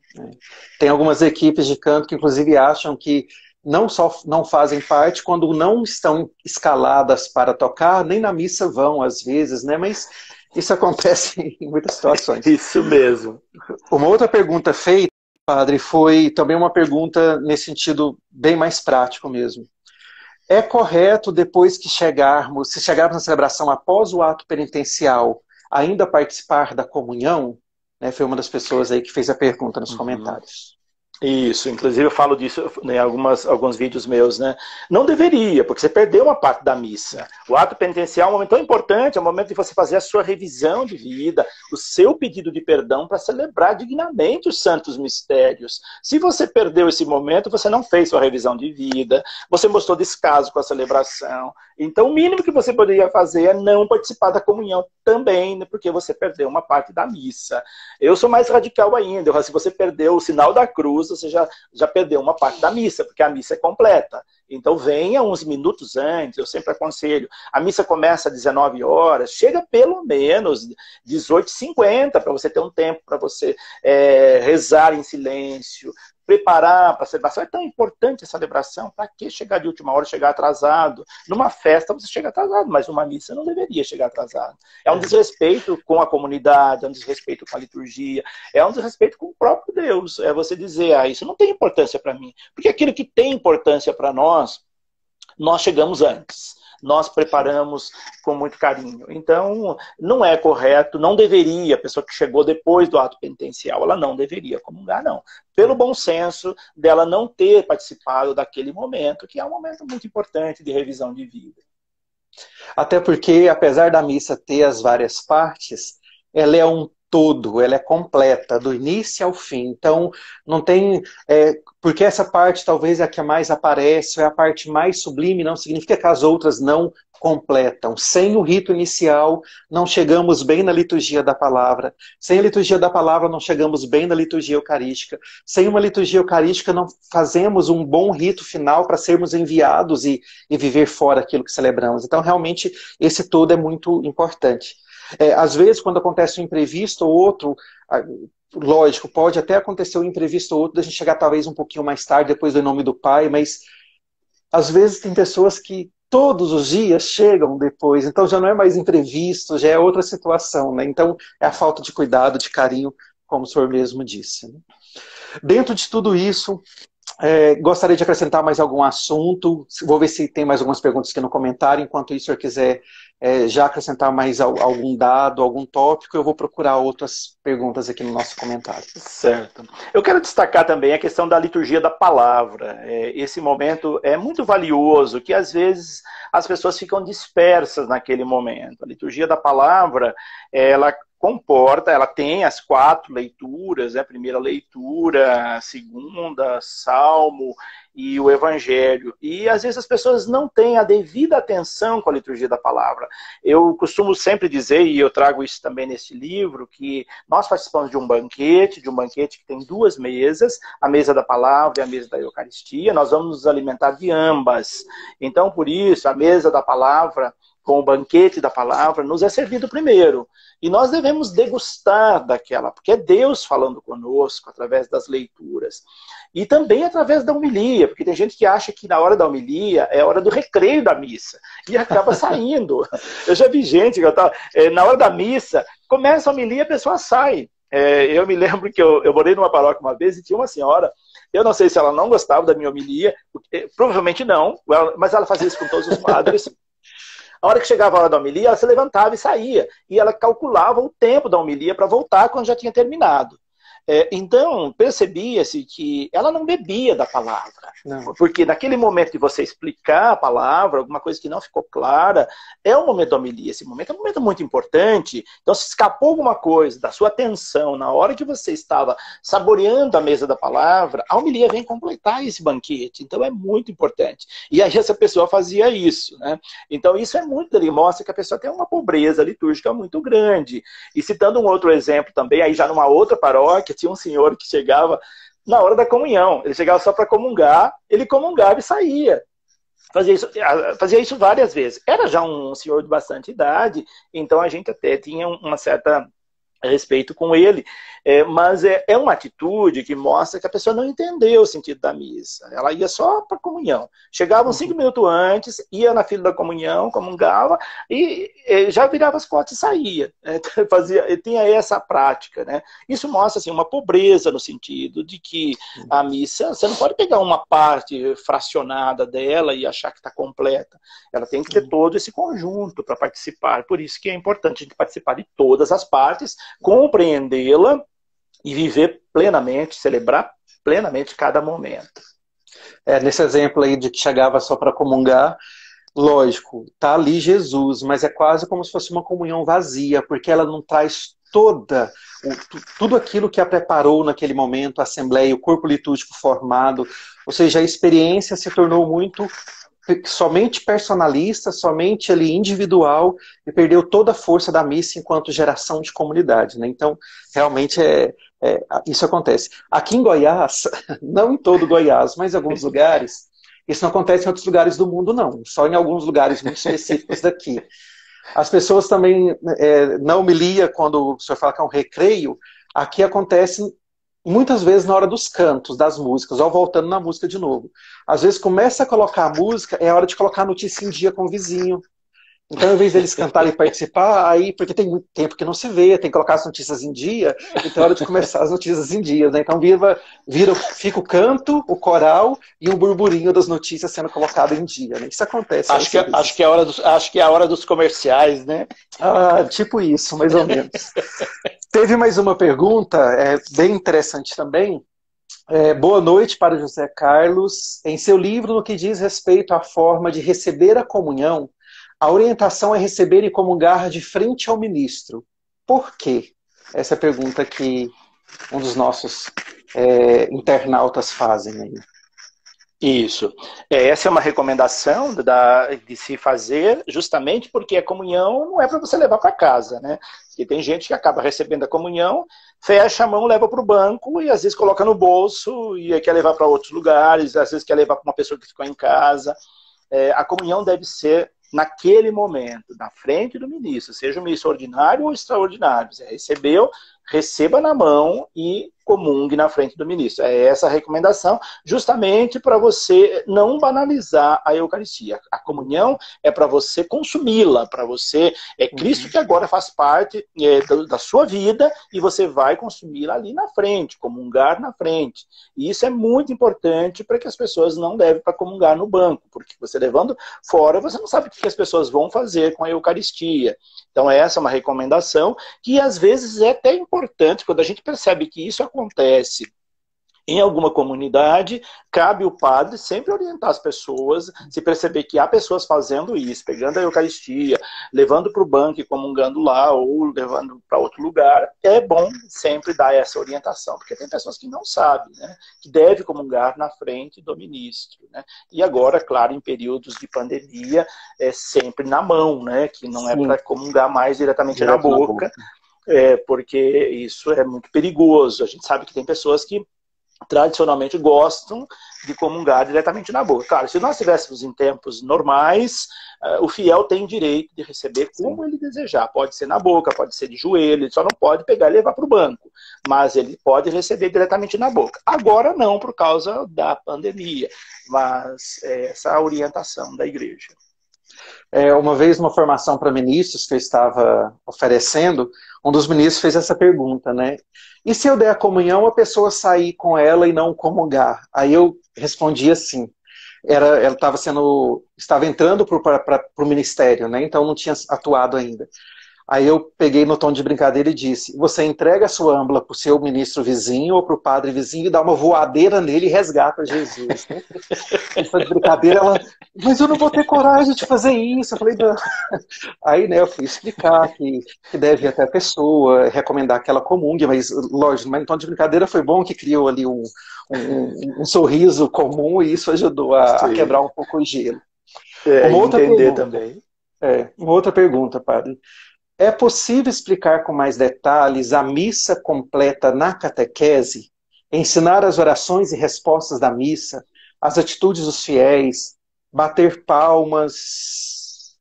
Tem algumas equipes de canto que inclusive acham que não só não fazem parte, quando não estão escaladas para tocar, nem na missa vão às vezes, né? Mas isso acontece em muitas situações. Isso mesmo. Uma outra pergunta feita, padre, foi também uma pergunta nesse sentido bem mais prático mesmo. É correto, depois que chegarmos, se chegarmos na celebração após o ato penitencial, ainda participar da comunhão? Né, foi uma das pessoas aí que fez a pergunta nos comentários. Isso, inclusive eu falo disso em alguns vídeos meus, né? Não deveria, porque você perdeu uma parte da missa. O ato penitencial é um momento tão importante, é o momento de você fazer a sua revisão de vida, o seu pedido de perdão para celebrar dignamente os santos mistérios. Se você perdeu esse momento, você não fez sua revisão de vida, você mostrou descaso com a celebração. Então o mínimo que você poderia fazer é não participar da comunhão também, né? Porque você perdeu uma parte da missa. Eu sou mais radical ainda, se você perdeu o sinal da cruz, você já perdeu uma parte da missa, porque a missa é completa. Então venha uns minutos antes, eu sempre aconselho. A missa começa às 19 horas, chega pelo menos 18h50, para você ter um tempo para você rezar em silêncio, preparar para a celebração. É tão importante a celebração, para que chegar de última hora, chegar atrasado? Numa festa você chega atrasado, mas numa missa não deveria chegar atrasado. É um desrespeito com a comunidade, é um desrespeito com a liturgia, é um desrespeito com o próprio Deus. É você dizer, isso não tem importância para mim. Porque aquilo que tem importância para nós chegamos antes. Nós preparamos com muito carinho. Então, não é correto, não deveria, a pessoa que chegou depois do ato penitencial, ela não deveria comungar, não. Pelo bom senso dela não ter participado daquele momento, que é um momento muito importante de revisão de vida. Até porque, apesar da missa ter as várias partes, ela é um todo, ela é completa, do início ao fim. Então, não tem... porque essa parte talvez é a que mais aparece, é a parte mais sublime, não significa que as outras não completam. Sem o rito inicial, não chegamos bem na liturgia da palavra. Sem a liturgia da palavra, não chegamos bem na liturgia eucarística. Sem uma liturgia eucarística, não fazemos um bom rito final para sermos enviados e viver fora aquilo que celebramos. Então, realmente, esse todo é muito importante. Às vezes, quando acontece um imprevisto ou outro, lógico, pode até acontecer um imprevisto ou outro, da gente chegar talvez um pouquinho mais tarde, depois do Em Nome do Pai, mas às vezes tem pessoas que todos os dias chegam depois, então já não é mais imprevisto, já é outra situação, né? Então é a falta de cuidado, de carinho, como o senhor mesmo disse, né? Dentro de tudo isso, gostaria de acrescentar mais algum assunto. Vou ver se tem mais algumas perguntas aqui no comentário. Enquanto isso, se o senhor quiser já acrescentar mais algum dado, algum tópico, eu vou procurar outras perguntas aqui no nosso comentário. Certo. Eu quero destacar também a questão da liturgia da palavra. Esse momento é muito valioso, que às vezes as pessoas ficam dispersas naquele momento. A liturgia da palavra, ela comporta, ela tem as 4 leituras, né? Primeira leitura, segunda, Salmo e o Evangelho. E às vezes as pessoas não têm a devida atenção com a liturgia da palavra. Eu costumo sempre dizer, e eu trago isso também nesse livro, que nós participamos de um banquete que tem 2 mesas, a mesa da palavra e a mesa da Eucaristia. Nós vamos nos alimentar de ambas. Então, por isso, a mesa da palavra, com o banquete da palavra, nos é servido primeiro. E nós devemos degustar daquela, porque é Deus falando conosco através das leituras. E também através da homilia, porque tem gente que acha que na hora da homilia é a hora do recreio da missa. E acaba saindo. Eu já vi gente que na hora da missa, começa a homilia e a pessoa sai. Eu me lembro que eu morei numa paróquia uma vez e tinha uma senhora, eu não sei se ela não gostava da minha homilia, provavelmente não, mas ela fazia isso com todos os padres. A hora que chegava a hora da homilia, ela se levantava e saía. E ela calculava o tempo da homilia para voltar quando já tinha terminado. Então, percebia-se que ela não bebia da palavra. Não. Porque naquele momento de você explicar a palavra, alguma coisa que não ficou clara, é o momento da homilia. Esse momento é um momento muito importante. Então, se escapou alguma coisa da sua atenção na hora que você estava saboreando a mesa da palavra, a homilia vem completar esse banquete. Então, é muito importante. E aí essa pessoa fazia isso, né? Então, isso é muito, ele mostra que a pessoa tem uma pobreza litúrgica muito grande. E citando um outro exemplo também, aí já numa outra paróquia, tinha um senhor que chegava na hora da comunhão. Ele chegava só para comungar, ele comungava e saía. Fazia isso várias vezes. Era já um senhor de bastante idade, então a gente até tinha uma certa respeito com ele, mas é uma atitude que mostra que a pessoa não entendeu o sentido da missa. Ela ia só para a comunhão. Chegava uns 5 minutos antes, ia na fila da comunhão, comungava, e já virava as costas e saía. Tinha essa prática, né? Isso mostra assim, uma pobreza no sentido de que a missa, você não pode pegar uma parte fracionada dela e achar que está completa. Ela tem que ter todo esse conjunto para participar. Por isso que é importante a gente participar de todas as partes, compreendê-la e viver plenamente, celebrar plenamente cada momento. Nesse exemplo aí de que chegava só para comungar, lógico, tá ali Jesus, mas é quase como se fosse uma comunhão vazia, porque ela não traz tudo aquilo que a preparou naquele momento, a assembleia, o corpo litúrgico formado, ou seja, a experiência se tornou muito somente personalista, somente ali individual, e perdeu toda a força da missa enquanto geração de comunidade, né? Então, realmente isso acontece. Aqui em Goiás, não em todo Goiás, mas em alguns lugares, isso não acontece em outros lugares do mundo, não. Só em alguns lugares muito específicos daqui. As pessoas também, na homilia, quando o senhor fala que é um recreio, aqui acontece muitas vezes na hora dos cantos, das músicas, ou voltando na música de novo. Às vezes começa a colocar a música, é hora de colocar a notícia em dia com o vizinho. Então, em vez deles cantarem e participar, aí, porque tem muito tempo que não se vê, tem que colocar as notícias em dia, então é hora de começar as notícias em dia, né? Então fica o canto, o coral e um burburinho das notícias sendo colocado em dia, né? Isso acontece. Acho que é a hora dos comerciais, né? Tipo isso, mais ou menos. Teve mais uma pergunta, bem interessante também. Boa noite para José Carlos. Em seu livro, no que diz respeito à forma de receber a comunhão, a orientação é receber e comungar de frente ao ministro. Por quê? Essa é a pergunta que um dos nossos internautas fazem aí. Isso. Essa é uma recomendação de se fazer justamente porque a comunhão não é para você levar para casa, né? Porque tem gente que acaba recebendo a comunhão, fecha a mão, leva para o banco e às vezes coloca no bolso e quer levar para outros lugares, às vezes quer levar para uma pessoa que ficou em casa. A comunhão deve ser naquele momento, na frente do ministro, seja o ministro ordinário ou extraordinário. Você recebeu, receba na mão e comungue na frente do ministro. É essa a recomendação, justamente para você não banalizar a Eucaristia. A comunhão é para você consumi-la, para você... É Cristo que agora faz parte da sua vida e você vai consumi-la ali na frente, comungar na frente. E isso é muito importante para que as pessoas não levem para comungar no banco, porque você levando fora, você não sabe o que as pessoas vão fazer com a Eucaristia. Então essa é uma recomendação que às vezes é até importante, quando a gente percebe que isso acontece Em alguma comunidade, cabe o padre sempre orientar as pessoas, se perceber que há pessoas fazendo isso, pegando a Eucaristia, levando para o banco e comungando lá, ou levando para outro lugar, é bom sempre dar essa orientação, porque tem pessoas que não sabem, né, que deve comungar na frente do ministro, né? E agora, claro, em períodos de pandemia, é sempre na mão, né, que não é para comungar mais diretamente na boca, porque isso é muito perigoso. A gente sabe que tem pessoas que tradicionalmente gostam de comungar diretamente na boca. Claro, se nós estivéssemos em tempos normais, o fiel tem direito de receber como ele desejar. Pode ser na boca, pode ser de joelho, ele só não pode pegar e levar para o banco. Mas ele pode receber diretamente na boca. Agora não, por causa da pandemia. Mas essa é a orientação da igreja. Uma vez, numa formação para ministros que eu estava oferecendo, um dos ministros fez essa pergunta, né? E se eu der a comunhão, a pessoa sair com ela e não comungar? Aí eu respondi assim, ela estava entrando para o ministério, né? Então não tinha atuado ainda. Aí eu peguei no tom de brincadeira e disse, você entrega a sua âmbula para o seu ministro vizinho ou para o padre vizinho e dá uma voadeira nele e resgata Jesus. Né? Essa brincadeira, ela, mas eu não vou ter coragem de fazer isso. Eu falei, não. Aí, né, eu fui explicar que deve ir até a pessoa, recomendar que ela comungue, mas lógico, mas no tom de brincadeira foi bom que criou ali um sorriso comum e isso ajudou a quebrar um pouco o gelo. Entender também. Uma outra pergunta, padre. É possível explicar com mais detalhes a missa completa na catequese? Ensinar as orações e respostas da missa, as atitudes dos fiéis, bater palmas.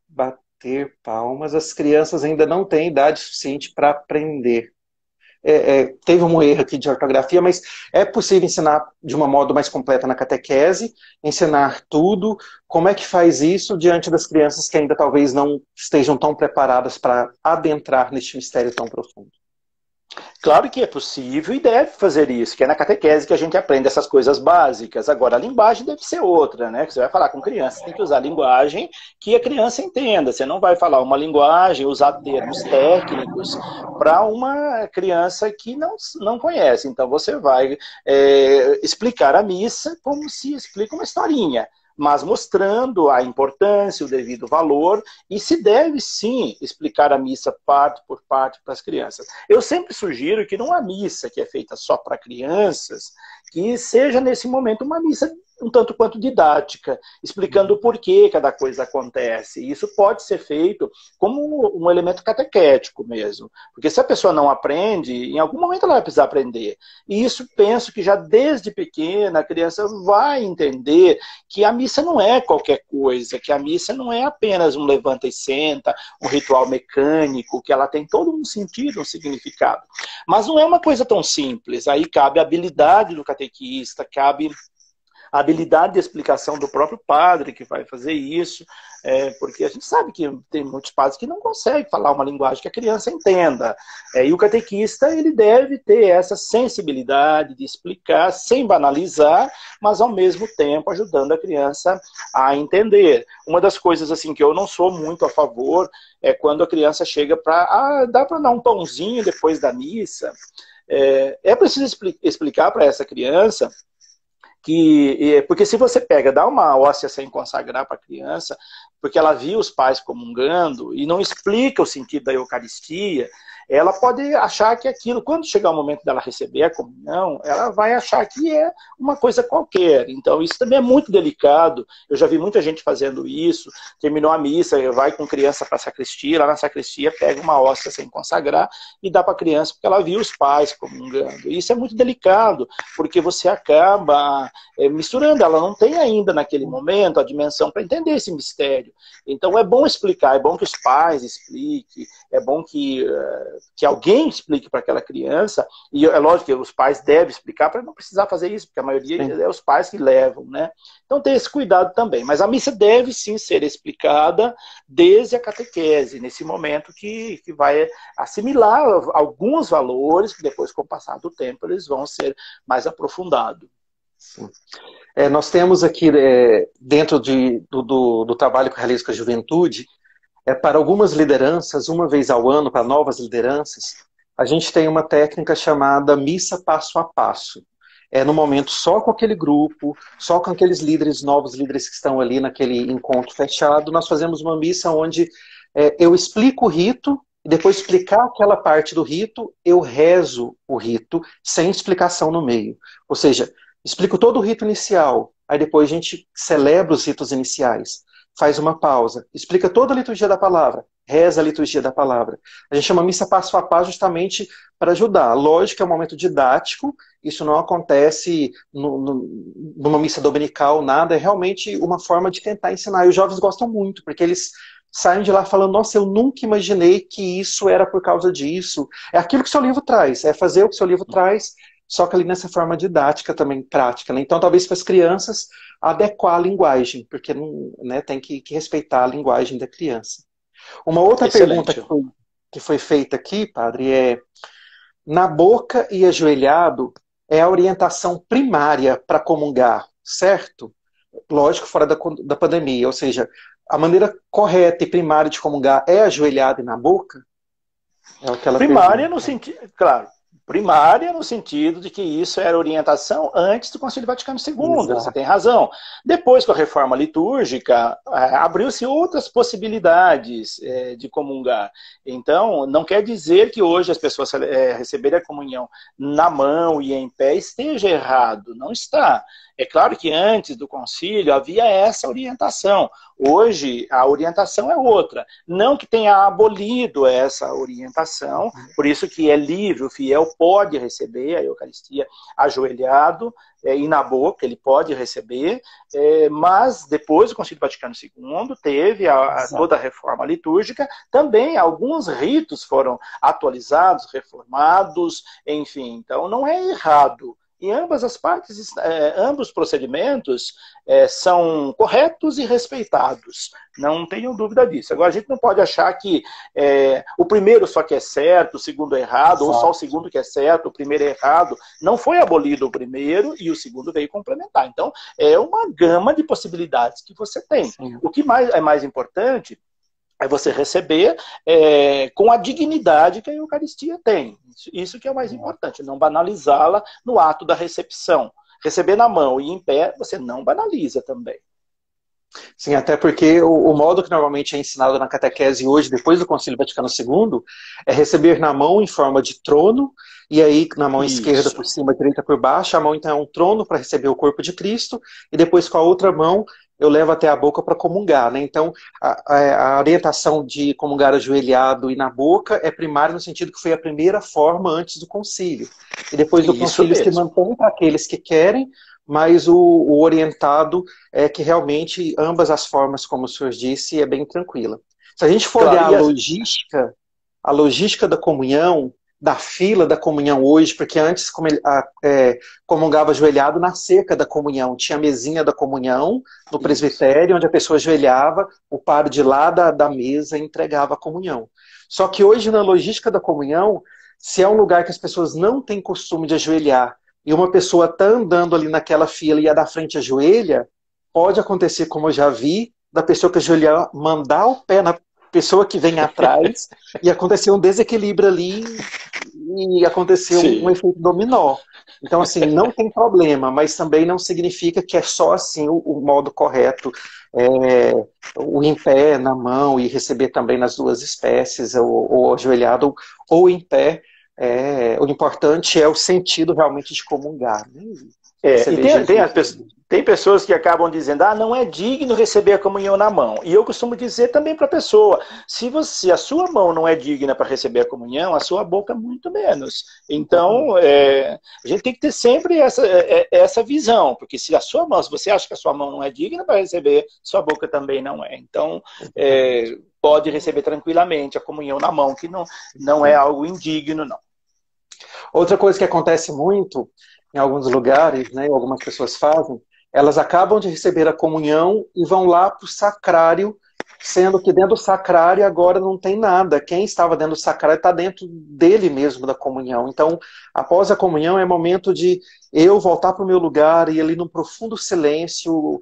Bater palmas, as crianças ainda não têm idade suficiente para aprender. Teve um erro aqui de ortografia, mas é possível ensinar de uma modo mais completa na catequese, ensinar tudo. Como é que faz isso diante das crianças que ainda talvez não estejam tão preparadas para adentrar neste mistério tão profundo? Claro que é possível e deve fazer isso, que é na catequese que a gente aprende essas coisas básicas. Agora, a linguagem deve ser outra, né? Que você vai falar com criança, você tem que usar a linguagem que a criança entenda. Você não vai falar uma linguagem, usar termos técnicos para uma criança que não conhece. Então, você vai explicar a missa como se explica uma historinha, mas mostrando a importância, o devido valor, e se deve sim explicar a missa parte por parte para as crianças. Eu sempre sugiro que numa missa que é feita só para crianças, que seja nesse momento uma missa um tanto quanto didática, explicando o porquê cada coisa acontece. E isso pode ser feito como um elemento catequético mesmo. Porque se a pessoa não aprende, em algum momento ela vai precisar aprender. E isso penso que já desde pequena a criança vai entender que a missa não é qualquer coisa, que a missa não é apenas um levanta e senta, um ritual mecânico, que ela tem todo um sentido, um significado. Mas não é uma coisa tão simples. Aí cabe a habilidade do catequista, cabe a habilidade de explicação do próprio padre que vai fazer isso, porque a gente sabe que tem muitos padres que não conseguem falar uma linguagem que a criança entenda. E o catequista ele deve ter essa sensibilidade de explicar sem banalizar, mas ao mesmo tempo ajudando a criança a entender. Uma das coisas assim que eu não sou muito a favor é quando a criança chega para dá para dar um pãozinho depois da missa. É preciso explicar para essa criança porque se você dá uma hóstia sem consagrar para a criança, porque ela viu os pais comungando e não explica o sentido da Eucaristia, ela pode achar que aquilo, quando chegar o momento dela receber a comunhão, ela vai achar que é uma coisa qualquer. Então isso também é muito delicado. Eu já vi muita gente fazendo isso, terminou a missa, vai com criança para a sacristia, lá na sacristia pega uma hóstia sem consagrar e dá para a criança porque ela viu os pais comungando. E isso é muito delicado, porque você acaba misturando, ela não tem ainda naquele momento a dimensão para entender esse mistério. Então é bom explicar, é bom que os pais expliquem, é bom que alguém explique para aquela criança, e é lógico que os pais devem explicar para não precisar fazer isso, porque a maioria é os pais que levam, né? Então tem esse cuidado também, mas a missa deve sim ser explicada desde a catequese, nesse momento que vai assimilar alguns valores que depois, com o passar do tempo, eles vão ser mais aprofundados. Sim. Nós temos aqui, dentro do trabalho que eu realizo com a juventude, para algumas lideranças, uma vez ao ano, para novas lideranças, a gente tem uma técnica chamada missa passo a passo. no momento só com aquele grupo, só com aqueles líderes, novos líderes que estão ali naquele encontro fechado. Nós fazemos uma missa onde eu explico o rito, e depois de explicar aquela parte do rito, eu rezo o rito sem explicação no meio. Ou seja, explico todo o rito inicial, aí depois a gente celebra os ritos iniciais, faz uma pausa, explica toda a liturgia da palavra, reza a liturgia da palavra. A gente chama missa passo a passo justamente para ajudar. Lógico que é um momento didático, isso não acontece numa missa dominical, nada, é realmente uma forma de tentar ensinar. E os jovens gostam muito, porque eles saem de lá falando, nossa, eu nunca imaginei que isso era por causa disso. É aquilo que o seu livro traz, é fazer o que o seu livro traz, só que ali nessa forma didática também, prática, né? Então, talvez para as crianças, adequar a linguagem, porque né, tem que respeitar a linguagem da criança. Uma outra Excelente. pergunta que foi feita aqui, padre, na boca e ajoelhado é a orientação primária para comungar, certo? Lógico, fora da pandemia, ou seja, a maneira correta e primária de comungar é ajoelhado e na boca? É aquela Primária pergunta. no sentido, claro, primária no sentido de que isso era orientação antes do Concílio Vaticano II, Exato. você tem razão. Depois, com a reforma litúrgica, abriu-se outras possibilidades de comungar. Então, não quer dizer que hoje as pessoas receberem a comunhão na mão e em pé esteja errado, não está. É claro que antes do concílio havia essa orientação. Hoje, a orientação é outra. Não que tenha abolido essa orientação, por isso que é livre, o fiel pode receber a Eucaristia ajoelhado e na boca, ele pode receber, mas depois do Concílio Vaticano II, teve toda a reforma litúrgica, também alguns ritos foram atualizados, reformados, enfim, então não é errado. E ambas as partes, ambos os procedimentos são corretos e respeitados. Não tenho dúvida disso. Agora, a gente não pode achar que o primeiro só que é certo, o segundo é errado, ou só o segundo que é certo, o primeiro é errado. Não foi abolido o primeiro e o segundo veio complementar. Então, é uma gama de possibilidades que você tem. Sim. O que é mais importante é você receber com a dignidade que a Eucaristia tem. Isso que é o mais importante, não banalizá-la no ato da recepção. Receber na mão e em pé, você não banaliza também. Sim, até porque o modo que normalmente é ensinado na catequese hoje, depois do Concílio Vaticano II, é receber na mão em forma de trono, e aí na mão esquerda por cima, direita por baixo, a mão então é um trono para receber o corpo de Cristo, e depois com a outra mão eu levo até a boca para comungar, né? Então, a orientação de comungar ajoelhado e na boca é primária no sentido que foi a primeira forma antes do concílio. E depois do concílio se mantém para aqueles que querem, mas o orientado é que realmente ambas as formas, como o senhor disse, é bem tranquila. Se a gente for olhar a logística da comunhão, da fila da comunhão hoje, porque antes comungava ajoelhado na cerca da comunhão, tinha a mesinha da comunhão no presbitério, onde a pessoa ajoelhava, o padre de lá da mesa entregava a comunhão. Só que hoje na logística da comunhão, se é um lugar que as pessoas não têm costume de ajoelhar, e uma pessoa está andando ali naquela fila e a da frente ajoelha, pode acontecer, como eu já vi, da pessoa que ajoelhar mandar o pé na pessoa que vem atrás e acontecer um desequilíbrio ali e acontecer um efeito dominó. Então, assim, não tem problema, mas também não significa que é só assim o modo correto, o em pé, na mão e receber também nas duas espécies, ou ajoelhado ou em pé. O importante é o sentido realmente de comungar. Né? Tem pessoas que acabam dizendo, não é digno receber a comunhão na mão. E eu costumo dizer também para a pessoa, se a sua mão não é digna para receber a comunhão, a sua boca muito menos. Então, a gente tem que ter sempre essa visão, porque se você acha que a sua mão não é digna para receber, sua boca também não é. Então, pode receber tranquilamente a comunhão na mão, que não é algo indigno, não. Outra coisa que acontece muito em alguns lugares, né, algumas pessoas fazem, elas acabam de receber a comunhão e vão lá para o sacrário, sendo que dentro do sacrário agora não tem nada. Quem estava dentro do sacrário está dentro dele mesmo da comunhão. Então, após a comunhão é momento de eu voltar para o meu lugar e ali num profundo silêncio,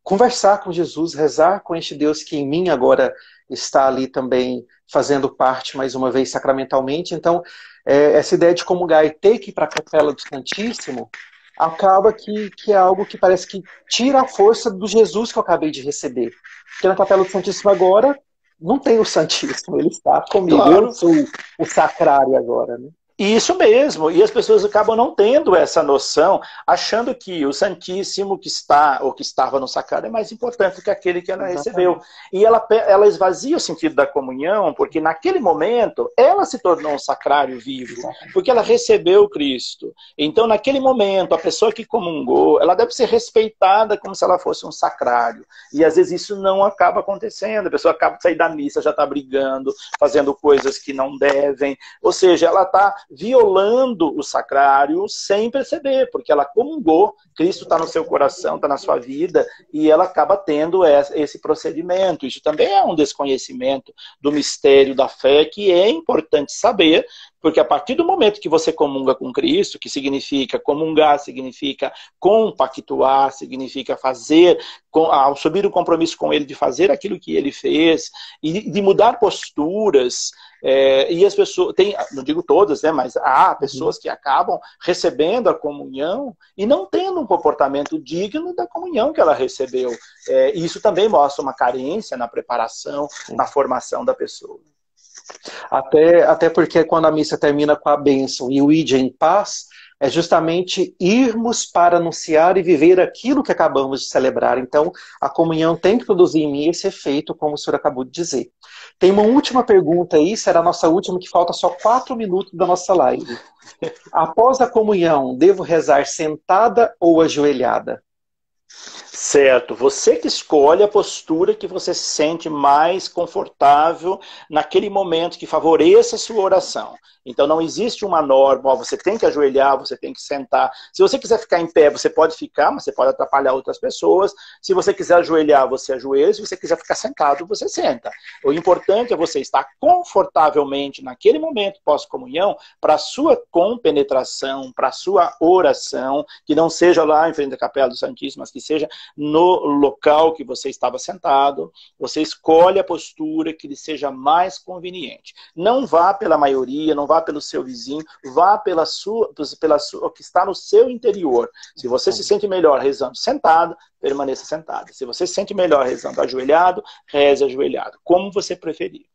conversar com Jesus, rezar com este Deus que em mim agora está ali também fazendo parte, mais uma vez, sacramentalmente. Então, essa ideia de comungar e ter que ir para a capela do Santíssimo acaba que é algo que parece que tira a força do Jesus que eu acabei de receber. Porque na Capela do Santíssimo agora não tem o Santíssimo, ele está comigo. Eu Claro. sou o sacrário agora, né? Isso mesmo, e as pessoas acabam não tendo essa noção, achando que o Santíssimo que está ou que estava no sacrário é mais importante do que aquele que ela recebeu. E ela esvazia o sentido da comunhão, porque naquele momento ela se tornou um sacrário vivo, porque ela recebeu Cristo. Então, naquele momento, a pessoa que comungou, ela deve ser respeitada como se ela fosse um sacrário. E às vezes isso não acaba acontecendo, a pessoa acaba de sair da missa, já está brigando, fazendo coisas que não devem, ou seja, ela está violando o sacrário sem perceber, porque ela comungou, Cristo está no seu coração, está na sua vida, e ela acaba tendo esse procedimento. Isso também é um desconhecimento do mistério da fé, que é importante saber, porque a partir do momento que você comunga com Cristo, que significa comungar, significa compactuar, significa fazer, ao assumir o compromisso com Ele de fazer aquilo que Ele fez, e de mudar posturas, e as pessoas, não digo todas, né, mas há pessoas que acabam recebendo a comunhão e não tendo um comportamento digno da comunhão que ela recebeu. Isso também mostra uma carência na preparação, na formação da pessoa. Até porque quando a missa termina com a bênção e o ide em paz, é justamente irmos para anunciar e viver aquilo que acabamos de celebrar. Então, a comunhão tem que produzir em mim esse efeito, como o senhor acabou de dizer. Tem uma última pergunta aí, será a nossa última, que falta só 4 minutos da nossa live. Após a comunhão, devo rezar sentada ou ajoelhada? Certo, você que escolhe a postura que você se sente mais confortável naquele momento que favoreça a sua oração. Então não existe uma norma, ó, você tem que ajoelhar, você tem que sentar. Se você quiser ficar em pé, você pode ficar, mas você pode atrapalhar outras pessoas. Se você quiser ajoelhar, você ajoelha. Se você quiser ficar sentado, você senta. O importante é você estar confortavelmente naquele momento pós-comunhão para a sua compenetração, para a sua oração, que não seja lá em frente à Capela do Santíssimo, mas que seja no local que você estava sentado. Você escolhe a postura que lhe seja mais conveniente. Não vá pela maioria, não vá pelo seu vizinho, vá pela sua, o que está no seu interior. Se você se sente melhor rezando sentado, permaneça sentado. Se você se sente melhor rezando ajoelhado, reze ajoelhado. Como você preferir.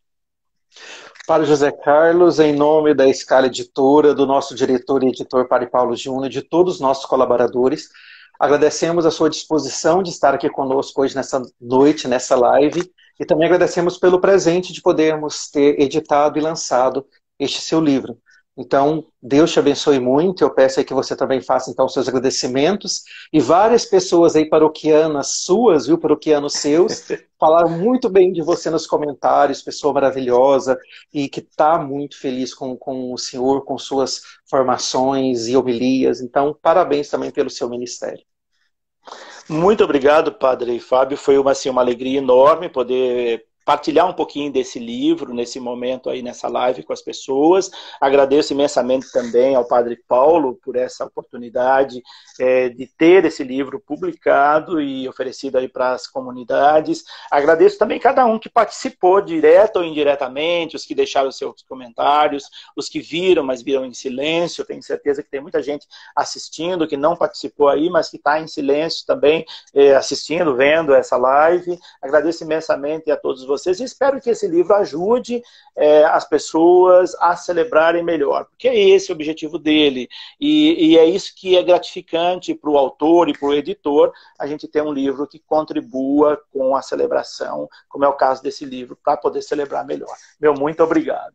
Padre José Carlos, em nome da Escala Editora, do nosso diretor e editor Padre Paulo Júnior, de todos os nossos colaboradores, agradecemos a sua disposição de estar aqui conosco hoje nessa noite, nessa live, e também agradecemos pelo presente de podermos ter editado e lançado este seu livro. Então, Deus te abençoe muito, eu peço aí que você também faça então seus agradecimentos, e várias pessoas aí paroquianas suas, viu, paroquianos seus, falaram muito bem de você nos comentários, pessoa maravilhosa, e que está muito feliz com o senhor, com suas formações e homilias, então parabéns também pelo seu ministério. Muito obrigado, Padre Fábio, foi uma alegria enorme poder partilhar um pouquinho desse livro, nesse momento aí, nessa live com as pessoas. Agradeço imensamente também ao Padre Paulo por essa oportunidade de ter esse livro publicado e oferecido aí para as comunidades. Agradeço também cada um que participou, direto ou indiretamente, os que deixaram seus comentários, os que viram, mas viram em silêncio. Tenho certeza que tem muita gente assistindo, que não participou aí, mas que está em silêncio também, assistindo, vendo essa live. Agradeço imensamente a todos vocês e espero que esse livro ajude as pessoas a celebrarem melhor, porque é esse o objetivo dele, e é isso que é gratificante para o autor e para o editor, a gente ter um livro que contribua com a celebração, como é o caso desse livro, para poder celebrar melhor. Meu muito obrigado.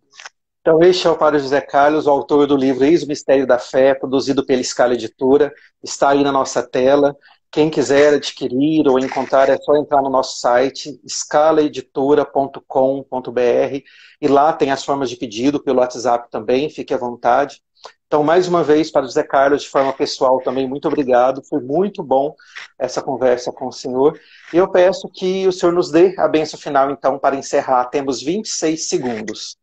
Então este é o Padre José Carlos, o autor do livro Eis o Mistério da Fé, produzido pela Escala Editora, está aí na nossa tela. Quem quiser adquirir ou encontrar é só entrar no nosso site escalaeditora.com.br e lá tem as formas de pedido pelo WhatsApp também, fique à vontade. Então, mais uma vez, para o José Carlos, de forma pessoal também, muito obrigado. Foi muito bom essa conversa com o senhor. E eu peço que o senhor nos dê a bênção final, então, para encerrar. Temos 26 segundos.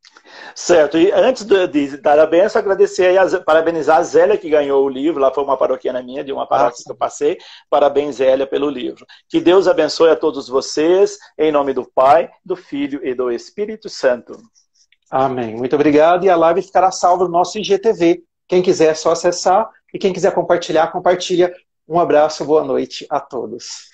Certo, e antes de dar a benção, agradecer e parabenizar a Zélia que ganhou o livro, lá foi uma paroquiana minha, de uma paróquia que eu passei, parabéns Zélia pelo livro. Que Deus abençoe a todos vocês, em nome do Pai, do Filho e do Espírito Santo. Amém, muito obrigado, e a live ficará salva no nosso IGTV, quem quiser é só acessar E quem quiser compartilhar, compartilha. Um abraço, boa noite a todos.